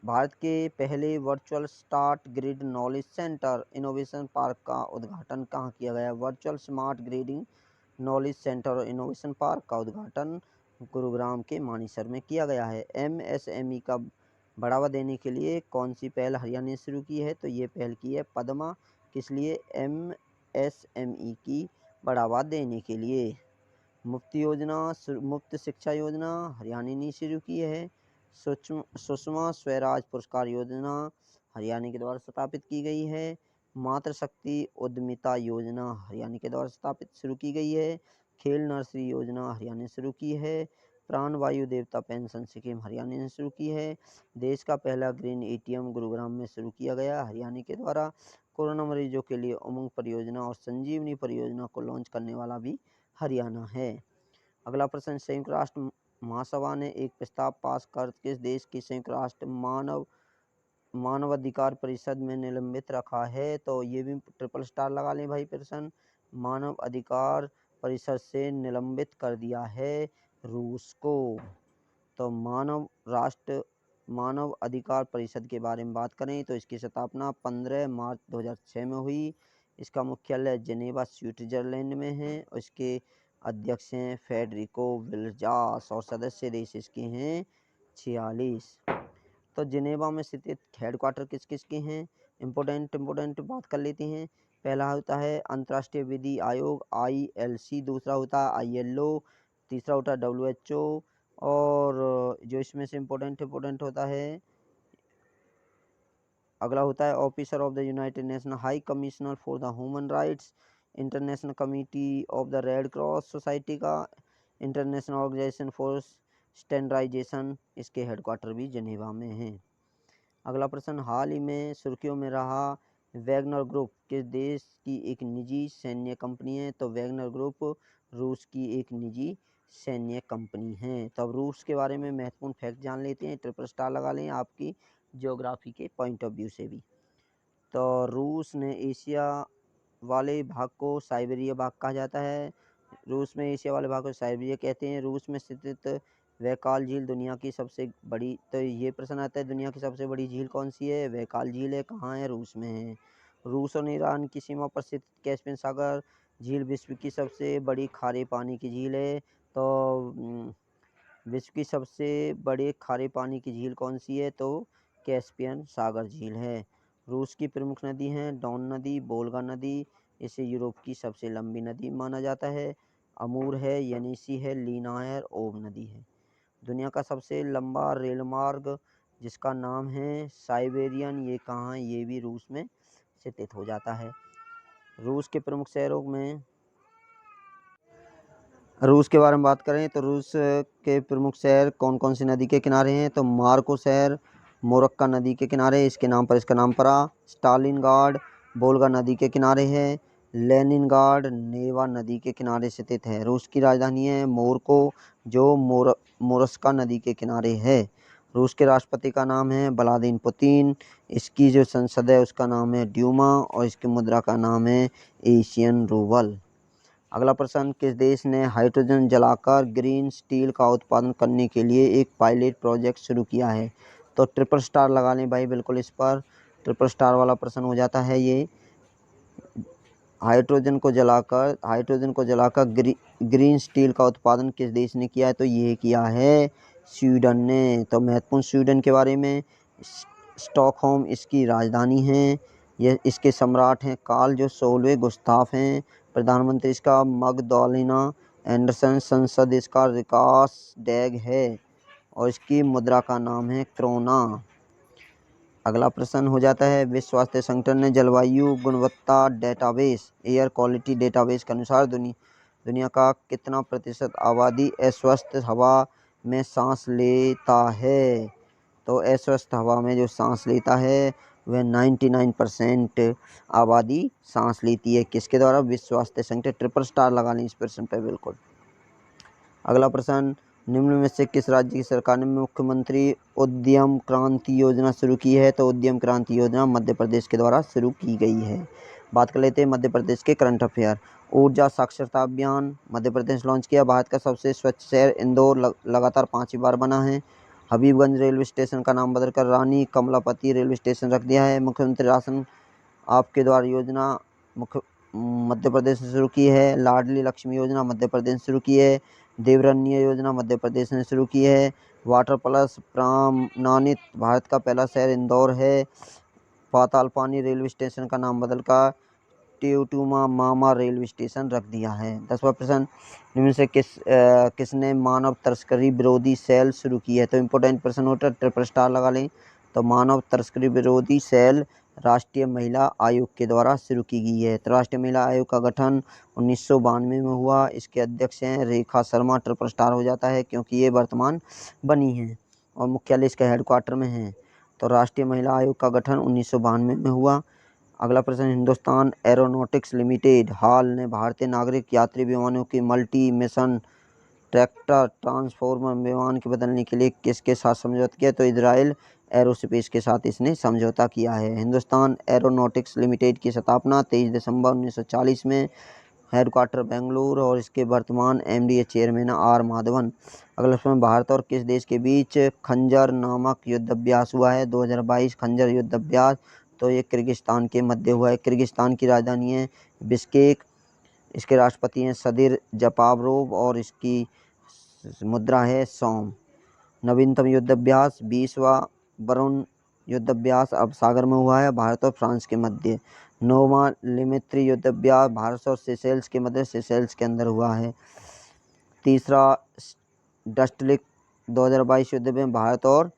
भारत के पहले virtual smart grid knowledge centre innovation park का उद्घाटन कहाँ किया गया? वर्चुअल स्मार्ट ग्रिडिंग नॉलेज सेंटर और इनोवेशन पार्क का उद्घाटन गुरुग्राम के मानेसर में किया गया है। एमएसएमई का बढ़ावा देने के लिए कौन सी पहल हरियाणा ने शुरू की है? तो ये पहल की है पद्मा। किस लिए? एमएसएमई की बढ़ावा देने के लिए। मुफ्त शिक्षा योजना हरियाणा ने शुरू की है। सुषमा स्वराज पुरस्कार योजना हरियाणा के द्वारा स्थापित की गई है। मातृशक्ति उद्यमिता योजना हरियाणा के द्वारा स्थापित शुरू की गई है। खेल नर्सरी योजना हरियाणा ने शुरू की है। प्राण वायु देवता पेंशन स्कीम हरियाणा ने शुरू की है। देश का पहला ग्रीन एटीएम गुरुग्राम में शुरू किया गया हरियाणा के द्वारा। कोरोना मरीजों के लिए उमंग परियोजना और संजीवनी परियोजना को लॉन्च करने वाला भी हरियाणा है। अगला प्रश्न, संयुक्त राष्ट्र महासभा ने एक प्रस्ताव पास कर किस देश की संयुक्त राष्ट्र मानवाधिकार परिषद में निलंबित रखा है? तो ये भी ट्रिपल स्टार लगा लें भाई प्रश्न। मानव अधिकार परिषद से निलंबित कर दिया है रूस को। तो मानव राष्ट्र मानव अधिकार परिषद के बारे में बात करें तो इसकी स्थापना 15 मार्च 2006 में हुई। इसका मुख्यालय जेनेवा स्विट्जरलैंड में है और इसके अध्यक्ष हैं फेडरिको विल्जास और सदस्य देश इसके हैं 46। तो जिनेवा में स्थित हेडक्वार्टर किस किस के हैं, इम्पोर्टेंट बात कर लेते हैं। पहला होता है अंतर्राष्ट्रीय विधि आयोग ILC, दूसरा होता है ILO, तीसरा होता है WHO और जो इसमें से इम्पोर्टेंट होता है अगला होता है officer of the United nation high commissioner for the human rights, international committee of the red cross society का, इंटरनेशनल ऑर्गेनाइजेशन फॉर स्टैंडर्डाइजेशन, इसके हेडक्वार्टर भी जिनेवा में हैं। अगला प्रश्न, हाल ही में सुर्खियों में रहा वैगनर ग्रुप किस देश की एक निजी सैन्य कंपनी है, तो वैगनर ग्रुप रूस की एक निजी सैन्य कंपनी है। तो अब रूस के बारे में महत्वपूर्ण फैक्ट जान लेते हैं, ट्रिपल स्टार लगा लें आपकी ज्योग्राफी के पॉइंट ऑफ व्यू से भी। तो रूस ने एशिया वाले भाग को साइबेरिया भाग कहा जाता है। रूस में एशिया वाले भाग को साइबेरिया कहते हैं। रूस में स्थित वैकाल झील दुनिया की सबसे बड़ी, तो ये प्रश्न आता है दुनिया की सबसे बड़ी झील कौन सी है, वैकाल झील है, कहाँ है, रूस में है। रूस और ईरान की सीमा पर स्थित कैस्पियन सागर झील विश्व की सबसे बड़ी खारे पानी की झील है। तो विश्व की सबसे बड़े खारे पानी की झील कौन सी है, तो कैस्पियन सागर झील है। रूस की प्रमुख नदी हैं डॉन नदी, वोल्गा नदी, इसे यूरोप की सबसे लंबी नदी माना जाता है। अमूर है, येनिसी है, लीना है, ओब नदी है। दुनिया का सबसे लंबा रेलमार्ग जिसका नाम है साइबेरियन, ये कहाँ है, ये भी रूस में स्थित हो जाता है। रूस के प्रमुख शहरों में रूस के बारे में बात करें तो रूस के प्रमुख शहर कौन कौन सी नदी के किनारे हैं, तो मार्को शहर मोरक्का नदी के किनारे, इसके नाम पर इसका नाम पड़ा। स्टालिनगार्ड वोल्गा नदी के किनारे है। लेनिनगार्ड नेवा नदी के किनारे स्थित है। रूस की राजधानी है मोस्को जो मोरस्का नदी के किनारे है। रूस के राष्ट्रपति का नाम है व्लादिमीर पुतिन। इसकी जो संसद है उसका नाम है ड्यूमा और इसकी मुद्रा का नाम है एशियन रूबल। अगला प्रश्न, किस देश ने हाइड्रोजन जलाकर ग्रीन स्टील का उत्पादन करने के लिए एक पायलट प्रोजेक्ट शुरू किया है, तो ट्रिपल स्टार लगा लें भाई, बिल्कुल इस पर ट्रिपल स्टार वाला प्रश्न हो जाता है ये। हाइड्रोजन को जलाकर ग्रीन स्टील का उत्पादन किस देश ने किया है, तो ये किया है स्वीडन ने। तो महत्वपूर्ण स्वीडन के बारे में, स्टॉकहोम इसकी राजधानी है। यह इसके सम्राट हैं कार्ल जो 16वें गुस्ताफ हैं। प्रधानमंत्री इसका मगदलेना एंडरसन। संसद इसका रिक्सडैग है और इसकी मुद्रा का नाम है क्रोना। अगला प्रश्न हो जाता है, विश्व स्वास्थ्य संगठन ने जलवायु गुणवत्ता डेटाबेस एयर क्वालिटी डेटाबेस के अनुसार दुनिया का कितना प्रतिशत आबादी अस्वस्थ हवा में सांस लेता है, तो अस्वस्थ हवा में जो सांस लेता है वह 99% आबादी सांस लेती है। किसके द्वारा, विश्व स्वास्थ्य संगठन। ट्रिपल स्टार लगा लें इस प्रश्न पर बिल्कुल। अगला प्रश्न, निम्न में से किस राज्य की सरकार ने मुख्यमंत्री उद्यम क्रांति योजना शुरू की है, तो उद्यम क्रांति योजना मध्य प्रदेश के द्वारा शुरू की गई है। बात कर लेते हैं मध्य प्रदेश के करंट अफेयर। ऊर्जा साक्षरता अभियान मध्य प्रदेश लॉन्च किया। भारत का सबसे स्वच्छ शहर इंदौर लगातार 5वीं बार बना है। हबीबगंज रेलवे स्टेशन का नाम बदलकर रानी कमलापति रेलवे स्टेशन रख दिया है। मुख्यमंत्री राशन आपके द्वारा योजना मध्य प्रदेश ने शुरू की है। लाडली लक्ष्मी योजना मध्य प्रदेश ने शुरू की है। देवरन्य योजना मध्य प्रदेश ने शुरू की है। वाटर प्लस प्रमाणित भारत का पहला शहर इंदौर है। पाताल पानी रेलवे स्टेशन का नाम बदलकर ट्यूटुमा मामा रेलवे स्टेशन रख दिया है। 10वां प्रश्न, निम्न से किसने मानव तस्करी विरोधी सेल शुरू की है, तो इम्पोर्टेंट प्रश्न होता है, ट्रिपल स्टार लगा लें। तो मानव तस्करी विरोधी सेल राष्ट्रीय महिला आयोग के द्वारा शुरू की गई है। तो राष्ट्रीय महिला आयोग का गठन 1992 में हुआ। इसके अध्यक्ष हैं रेखा शर्मा। ट्रिपल स्टार हो जाता है क्योंकि ये वर्तमान बनी है और मुख्यालय इसका हेडक्वार्टर में है। तो राष्ट्रीय महिला आयोग का गठन 1992 में हुआ। अगला प्रश्न, हिंदुस्तान एरोनॉटिक्स लिमिटेड हाल ने भारतीय नागरिक यात्री विमानों की मल्टी मिशन ट्रैक्टर ट्रांसफॉर्मर विमान के बदलने के लिए किसके साथ समझौता किया, तो इजराइल एरोस्पेस के साथ इसने समझौता किया है। हिंदुस्तान एरोनॉटिक्स लिमिटेड की स्थापना 23 दिसंबर 1940 में हेडक्वार्टर बेंगलुरु और इसके वर्तमान एमडी चेयरमैन आर माधवन। अगला प्रश्न, भारत और किस देश के बीच खंजर नामक युद्धाभ्यास हुआ है 2022? खंजर युद्धाभ्यास तो ये किर्गिस्तान के मध्य हुआ है। किर्गिस्तान की राजधानी है बिश्केक, इसके राष्ट्रपति हैं सदिर जपावरोव और इसकी मुद्रा है सौम। नवीनतम युद्धाभ्यास 20वां वरुण युद्धाभ्यास अब सागर में हुआ है, भारत और फ्रांस के मध्य। 9वां लिमित्री युद्धाभ्यास भारत और सेशेल्स के मध्य, सेशेल्स के अंदर हुआ है। 3रा डस्टलिक 2022 युद्ध में भारत और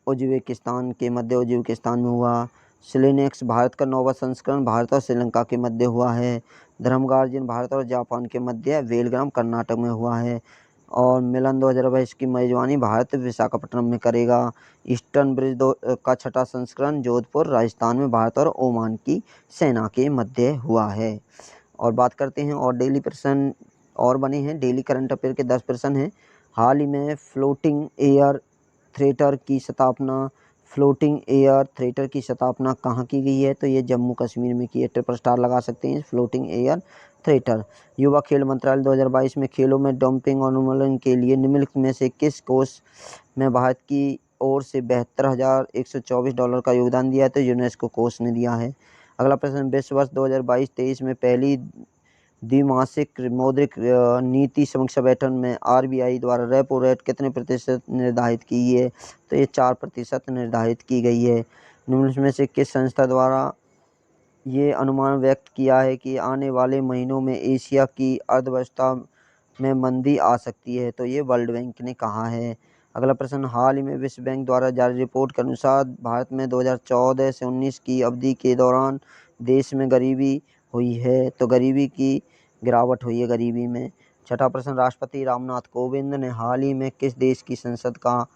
उज्बेकिस्तान के मध्य, उज्बेकिस्तान में हुआ। सिलेनेक्स भारत का 9वां संस्करण भारत और श्रीलंका के मध्य हुआ है। धर्मगार्जियन भारत और जापान के मध्य, बेलग्राम कर्नाटक में हुआ है। और मिलन 2022 की मेजबानी भारत विशाखापट्टनम में करेगा। ईस्टर्न ब्रिज का 6ठा संस्करण जोधपुर राजस्थान में भारत और ओमान की सेना के मध्य हुआ है। और बात करते हैं और डेली प्रश्न और बने हैं। डेली करंट अफेयर के 10 प्रश्न हैं। हाल ही में फ्लोटिंग एयर थ्रेटर की स्थापना कहाँ की गई है? तो ये जम्मू कश्मीर में की है। ट्रिपल स्टार लगा सकते हैं फ्लोटिंग एयर थ्रेटर। युवा खेल मंत्रालय 2022 में खेलों में डोपिंग उन्मूलन के लिए निम्नलिखित में से किस कोष में भारत की ओर से $72,124 का योगदान दिया है? तो यूनेस्को कोष ने दिया है। अगला प्रश्न, विश्व वर्ष 2022-23 में पहली द्विमासिक मौद्रिक नीति समीक्षा बैठक में आरबीआई द्वारा रेपो रेट कितने प्रतिशत निर्धारित की है? तो ये 4% निर्धारित की गई है। निम्न में से किस संस्था द्वारा ये अनुमान व्यक्त किया है कि आने वाले महीनों में एशिया की अर्थव्यवस्था में मंदी आ सकती है? तो ये वर्ल्ड बैंक ने कहा है। अगला प्रश्न, हाल ही में विश्व बैंक द्वारा जारी रिपोर्ट के अनुसार भारत में 2014 से 19 की अवधि के दौरान देश में गरीबी हुई है, तो गरीबी की गिरावट हुई है गरीबी में। 6ठा प्रश्न, राष्ट्रपति रामनाथ कोविंद ने हाल ही में किस देश की संसद का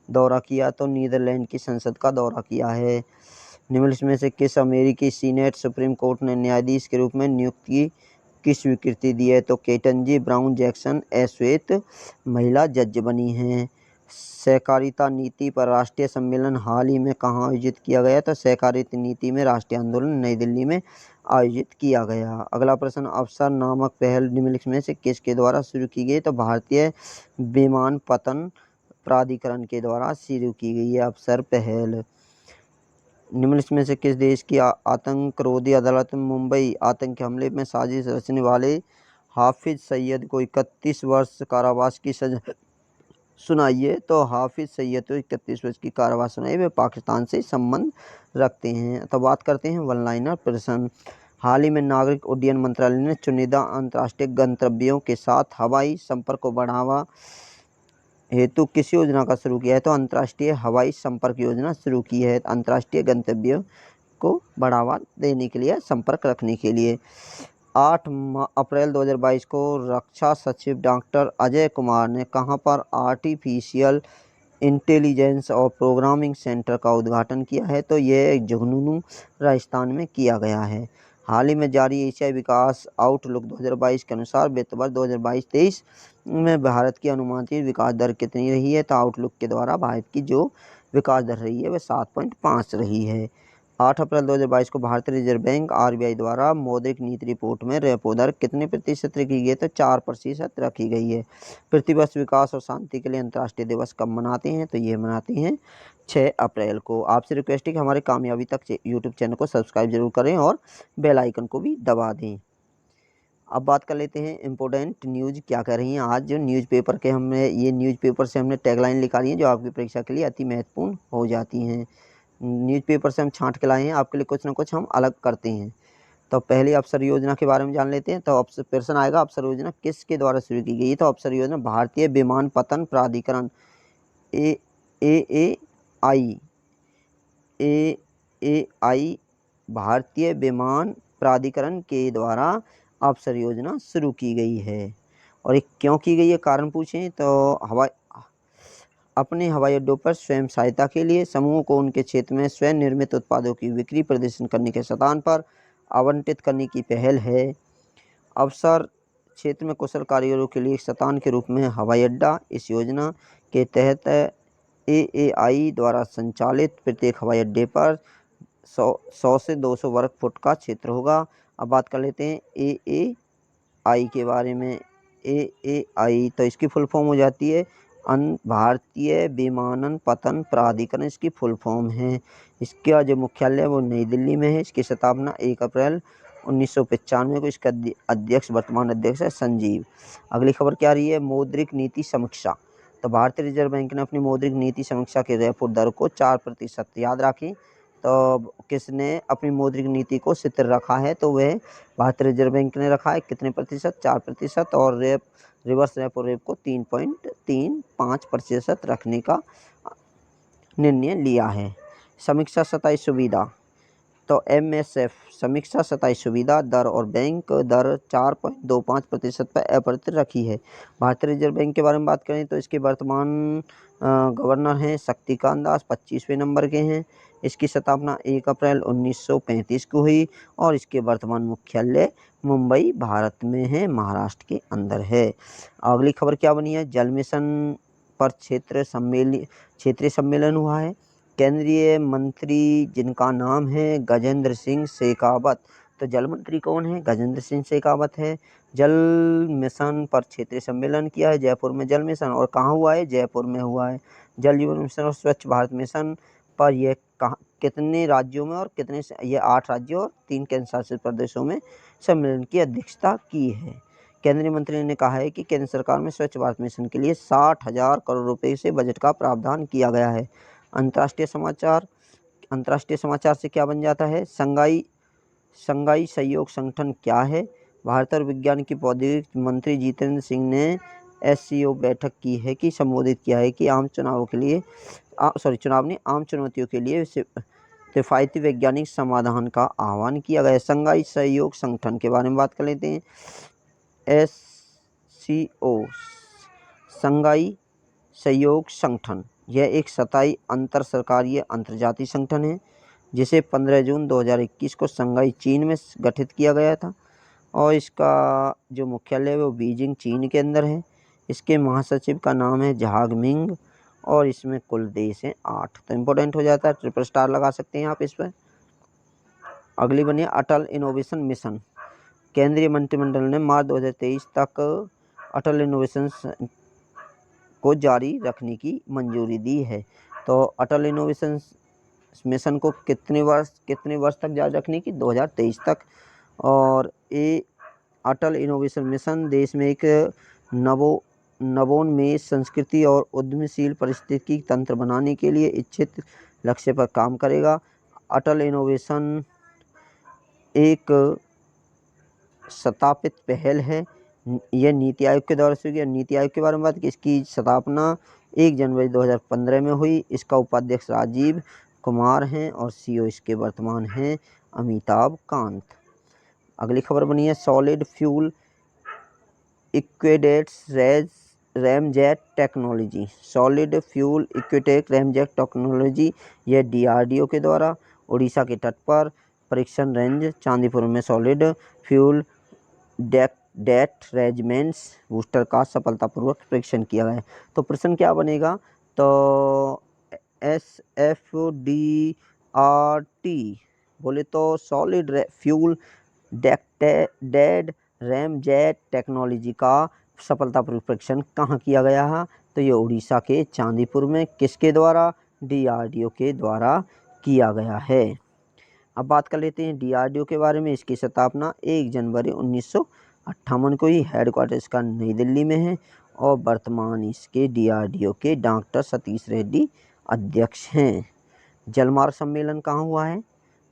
दौरा किया? तो नीदरलैंड की संसद का दौरा किया है। निम्नलिखित में से किस अमेरिकी सीनेट सुप्रीम कोर्ट ने न्यायाधीश के रूप में नियुक्ति की स्वीकृति दी है? तो केटनजी ब्राउन जैक्सन श्वेत महिला जज बनी हैं। सहकारिता नीति पर राष्ट्रीय सम्मेलन हाल ही में कहाँ आयोजित किया गया? तो सहकारिता नीति में राष्ट्रीय आंदोलन नई दिल्ली में आयोजित किया गया। अगला प्रश्न, अवसर नामक पहल निम्नलिखित में से किसके द्वारा शुरू की गई? तो भारतीय विमानपत्तन प्राधिकरण के द्वारा शुरू की गई है अवसर पहल। निम्नलिखित में से किस देश की आतंकरोधी अदालत में मुंबई आतंकी हमले में साजिश रचने वाले हाफिज सईद को 31 वर्ष कारावास की सजा सुनाई है? तो हाफिज सईद को 31 वर्ष की कारावास सुनाई। वे पाकिस्तान से संबंध रखते हैं। तो बात करते हैं वन लाइनर प्रश्न। हाल ही में नागरिक उड्डयन मंत्रालय ने चुनिंदा अंतर्राष्ट्रीय गंतव्यों के साथ हवाई संपर्क को बढ़ावा हेतु किस योजना का शुरू किया है? तो अंतर्राष्ट्रीय हवाई संपर्क योजना शुरू की है, अंतर्राष्ट्रीय गंतव्यों को बढ़ावा देने के लिए, संपर्क रखने के लिए। 8 अप्रैल 2022 को रक्षा सचिव डॉक्टर अजय कुमार ने कहां पर आर्टिफिशियल इंटेलिजेंस और प्रोग्रामिंग सेंटर का उद्घाटन किया है? तो यह झुंझुनू राजस्थान में किया गया है। हाल ही में जारी एशियाई विकास आउटलुक 2022 के अनुसार वित्त वर्ष 2022-23 में भारत की अनुमानित विकास दर कितनी रही है? तो आउटलुक के द्वारा भारत की जो विकास दर रही है वह 7.5 रही है। 8 अप्रैल 2022 को भारतीय रिजर्व बैंक आरबीआई द्वारा मौद्रिक नीति रिपोर्ट में रेपो दर कितने प्रतिशत रखी गई है? तो 4% रखी गई है। प्रतिवर्ष विकास और शांति के लिए अंतर्राष्ट्रीय दिवस कब मनाते हैं? तो ये मनाते हैं 6 अप्रैल को। आपसे रिक्वेस्ट है कि हमारे कामयाबी तक यूट्यूब चैनल को सब्सक्राइब जरूर करें और बेल आइकन को भी दबा दें। अब बात कर लेते हैं इम्पोर्टेंट न्यूज़ क्या कर रही हैं आज। जो न्यूज़पेपर के न्यूज़पेपर से हमने टैगलाइन निकाली है जो आपकी परीक्षा के लिए अति महत्वपूर्ण हो जाती हैं। न्यूज़पेपर से हम छांट के लाए हैं, आपके लिए कुछ ना कुछ हम अलग करते हैं। तो पहले अवसर योजना के बारे में जान लेते हैं। तो प्रश्न आएगा, अवसर योजना किसके द्वारा शुरू की गई है? तो अवसर योजना भारतीय विमानपत्तन प्राधिकरण AAI भारतीय विमान प्राधिकरण के द्वारा अवसर योजना शुरू की गई है। और ये क्यों की गई है, कारण पूछें तो अपने हवाई अड्डों पर स्वयं सहायता के लिए समूह को उनके क्षेत्र में स्वयं निर्मित उत्पादों की बिक्री प्रदर्शन करने के स्थान पर आवंटित करने की पहल है। अवसर क्षेत्र में कुशल कारीगरों के लिए एक स्थान के रूप में हवाई अड्डा। इस योजना के तहत AAI द्वारा संचालित प्रत्येक हवाई अड्डे पर 100 से 200 वर्ग फुट का क्षेत्र होगा। अब बात कर लेते हैं आई के बारे में, AAI तो इसकी फुल फॉर्म हो जाती है भारतीय विमानन पतन प्राधिकरण, इसकी फुल फॉर्म है। इसका जो मुख्यालय है वो नई दिल्ली में है। इसकी स्थापना 1 अप्रैल 1995 को, इसका अध्यक्ष वर्तमान अध्यक्ष है संजीव। अगली खबर क्या रही है, मौद्रिक नीति समीक्षा। तो भारतीय रिजर्व बैंक ने अपनी मौद्रिक नीति समीक्षा के रेपो दर को 4%, याद रखें। तो किसने अपनी मौद्रिक नीति को स्थिर रखा है, तो वह भारतीय रिजर्व बैंक ने रखा है। कितने प्रतिशत, 4%, और रिवर्स रेपो रेट को 3.35% रखने का निर्णय लिया है। समीक्षा 27 सुविधा, तो MSF समीक्षा 27 सुविधा दर और बैंक दर 4.25% पर अपरिवर्तित रखी है। भारतीय रिजर्व बैंक के बारे में बात करें तो इसके वर्तमान गवर्नर हैं शक्तिकांत दास, 25वें नंबर के हैं। इसकी स्थापना 1 अप्रैल 1935 को हुई और इसके वर्तमान मुख्यालय मुंबई भारत में है, महाराष्ट्र के अंदर है। अगली खबर क्या बनी है, जल मिशन पर क्षेत्रीय सम्मेलन हुआ है। केंद्रीय मंत्री जिनका नाम है गजेंद्र सिंह शेखावत। तो जल मंत्री कौन है, गजेंद्र सिंह शेखावत है। जल मिशन पर क्षेत्रीय सम्मेलन किया है जयपुर में, जल मिशन, और कहाँ हुआ है, जयपुर में हुआ है। जल जीवन मिशन और स्वच्छ भारत मिशन पर यह कितने राज्यों में और कितने, ये 8 राज्यों और 3 केंद्र शासित प्रदेशों में सम्मेलन की अध्यक्षता की है। केंद्रीय मंत्री ने कहा है कि केंद्र सरकार में स्वच्छ भारत मिशन के लिए 60,000 करोड़ रुपए से बजट का प्रावधान किया गया है। अंतर्राष्ट्रीय समाचार से क्या बन जाता है, संघाई सहयोग संगठन क्या है। भारत और विज्ञान की प्रौद्योगिकी मंत्री जितेंद्र सिंह ने SCO बैठक की है कि संबोधित किया है कि आम चुनौतियों के लिए किफायती वैज्ञानिक समाधान का आह्वान किया गया है। संघाई सहयोग संगठन के बारे में बात कर लेते हैं। SCO संघाई सहयोग संगठन, यह एक स्थायी अंतर सरकारीय अंतर्जातीय संगठन है जिसे 15 जून 2021 को संघाई चीन में गठित किया गया था और इसका जो मुख्यालय है वो बीजिंग चीन के अंदर है। इसके महासचिव का नाम है झाग मिंग और इसमें कुल देश हैं 8। तो इम्पोर्टेंट हो जाता है, ट्रिपल स्टार लगा सकते हैं आप इस पर। अगली बनी अटल इनोवेशन मिशन। केंद्रीय मंत्रिमंडल ने मार्च 2023 तक अटल इनोवेशन को जारी रखने की मंजूरी दी है। तो अटल इनोवेशन मिशन को कितने वर्ष तक जारी रखने की, 2023 तक। और ये अटल इनोवेशन मिशन देश में एक नवोन्मेष संस्कृति और उद्यमशील परिस्थितिकी तंत्र बनाने के लिए इच्छित लक्ष्य पर काम करेगा। अटल इनोवेशन एक स्थापित पहल है, यह नीति आयोग के द्वारा शुरू किया। नीति आयोग के बारे में बात की, इसकी स्थापना 1 जनवरी 2015 में हुई। इसका उपाध्यक्ष राजीव कुमार हैं और CEO इसके वर्तमान हैं अमिताभ कांत। अगली खबर बनी है सॉलिड फ्यूल इक्विडेट्स रैमजेट टेक्नोलॉजी। सॉलिड फ्यूल इक्विडेट रैमजेट टेक्नोलॉजी, यह DRDO के द्वारा उड़ीसा के तट पर परीक्षण रेंज चांदीपुर में सॉलिड फ्यूल डेट रेजिमेंट्स बूस्टर का सफलतापूर्वक परीक्षण किया गया है। तो प्रश्न क्या बनेगा, तो SFDRT बोले तो solid fuel dead ramjet technology का सफलतापूर्वक परीक्षण कहाँ किया गया है, तो ये उड़ीसा के चांदीपुर में, किसके द्वारा, DRDO के द्वारा किया गया है। अब बात कर लेते हैं DRDO के बारे में। इसकी स्थापना 1 जनवरी 1958 को ही, हेडक्वार्टर इसका नई दिल्ली में है और वर्तमान इसके DRDO के डॉक्टर सतीश रेड्डी अध्यक्ष हैं। जलमार्ग सम्मेलन कहाँ हुआ है,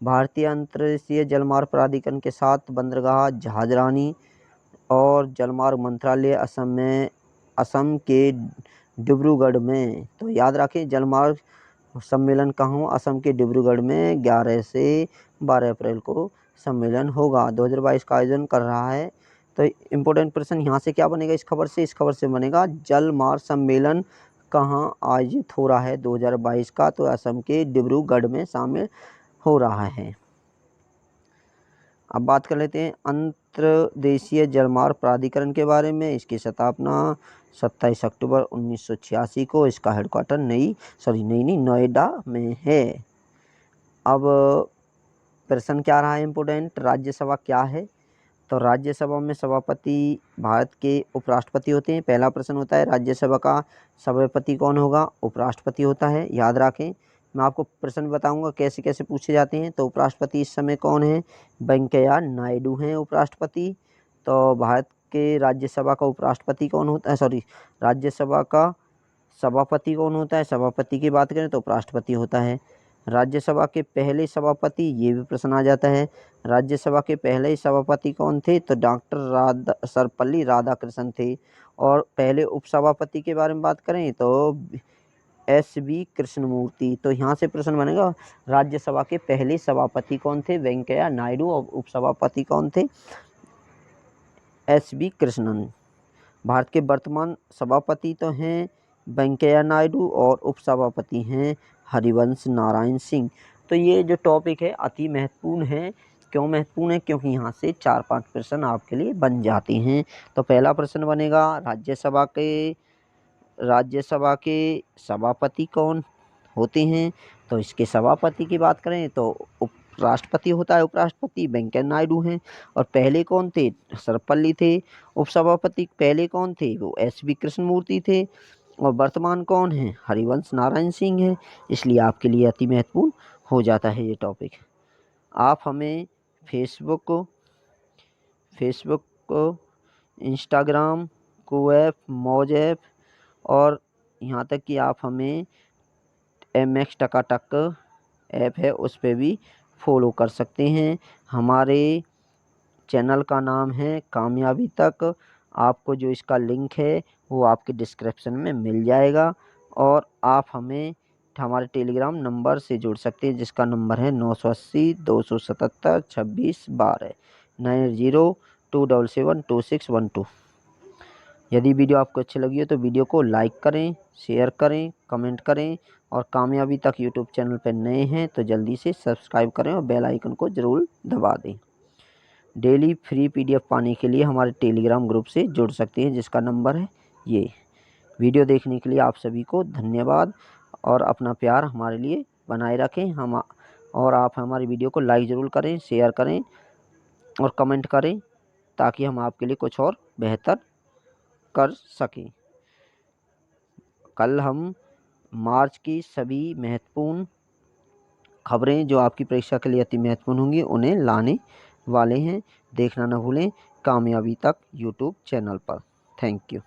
भारतीय अंतर्देशीय जलमार्ग प्राधिकरण के साथ बंदरगाह जहाजरानी और जलमार्ग मंत्रालय असम के डिब्रूगढ़ में। तो याद रखें जलमार्ग सम्मेलन कहाँ हो, असम के डिब्रूगढ़ में 11 से 12 अप्रैल को सम्मेलन होगा। 2022 का आयोजन कर रहा है। तो इम्पोर्टेंट प्रश्न यहाँ से क्या बनेगा, इस खबर से बनेगा जल मार्ग सम्मेलन कहाँ आयोजित हो रहा है 2022 का, तो असम के डिब्रूगढ़ में शामिल हो रहा है। अब बात कर लेते हैं अंतर्देशीय जलमार्ग प्राधिकरण के बारे में। इसकी स्थापना 27 अक्टूबर 1986 को, इसका हेडक्वार्टर नोएडा में है। अब प्रश्न क्या रहा है इम्पोर्टेंट, राज्यसभा क्या है, तो राज्यसभा में सभापति भारत के उपराष्ट्रपति होते हैं। पहला प्रश्न होता है राज्यसभा का सभापति कौन होगा? उपराष्ट्रपति होता है, याद रखें। मैं आपको प्रश्न बताऊंगा कैसे कैसे पूछे जाते हैं। तो उपराष्ट्रपति इस समय कौन है? वेंकैया नायडू हैं उपराष्ट्रपति। तो भारत के राज्यसभा का उपराष्ट्रपति कौन होता है? सॉरी, राज्यसभा का सभापति कौन होता है? सभापति की बात करें तो उपराष्ट्रपति होता है। राज्यसभा के पहले सभापति, ये भी प्रश्न आ जाता है, राज्यसभा के पहले सभापति कौन थे? तो डॉक्टर सर्वपल्ली राधाकृष्णन थे। और पहले उपसभापति के बारे में बात करें तो एस.वी. कृष्णमूर्ति। तो यहाँ से प्रश्न बनेगा राज्यसभा के पहले सभापति कौन थे? वेंकैया नायडू। और उपसभापति कौन थे? एस.वी. कृष्णन। भारत के वर्तमान सभापति तो हैं वेंकैया नायडू और उपसभापति हैं हरिवंश नारायण सिंह। तो ये जो टॉपिक है अति महत्वपूर्ण है। क्यों महत्वपूर्ण है? क्योंकि यहाँ से 4-5 प्रश्न आपके लिए बन जाते हैं। तो पहला प्रश्न बनेगा राज्यसभा के सभापति कौन होते हैं? तो इसके सभापति की बात करें तो उपराष्ट्रपति होता है, उपराष्ट्रपति वेंकैया नायडू हैं। और पहले कौन थे? सर्वपल्ली थे। उपसभापति पहले कौन थे? वो एस.वी. कृष्णमूर्ति थे। और वर्तमान कौन है? हरिवंश नारायण सिंह है। इसलिए आपके लिए अति महत्वपूर्ण हो जाता है ये टॉपिक। आप हमें फेसबुक, इंस्टाग्राम, कोऐप, मौज ऐप और यहाँ तक कि आप हमें MX टकाटक ऐप है उस पर भी फॉलो कर सकते हैं। हमारे चैनल का नाम है कामयाबी तक। आपको जो इसका लिंक है वो आपके डिस्क्रिप्शन में मिल जाएगा। और आप हमारे टेलीग्राम नंबर से जुड़ सकते हैं जिसका नंबर है 980 277 26 12 9027726112। यदि वीडियो आपको अच्छी लगी हो तो वीडियो को लाइक करें, शेयर करें, कमेंट करें। और कामयाबी तक यूट्यूब चैनल पर नए हैं तो जल्दी से सब्सक्राइब करें और बेल आइकन को ज़रूर दबा दें। डेली फ्री PDF पाने के लिए हमारे टेलीग्राम ग्रुप से जुड़ सकते हैं जिसका नंबर है ये। वीडियो देखने के लिए आप सभी को धन्यवाद और अपना प्यार हमारे लिए बनाए रखें। और आप हमारी वीडियो को लाइक ज़रूर करें, शेयर करें और कमेंट करें ताकि हम आपके लिए कुछ और बेहतर कर सकें। कल हम मार्च की सभी महत्वपूर्ण खबरें जो आपकी परीक्षा के लिए अति महत्वपूर्ण होंगी उन्हें लाने वाले हैं। देखना न भूलें कामयाबी तक यूट्यूब चैनल पर। Thank you.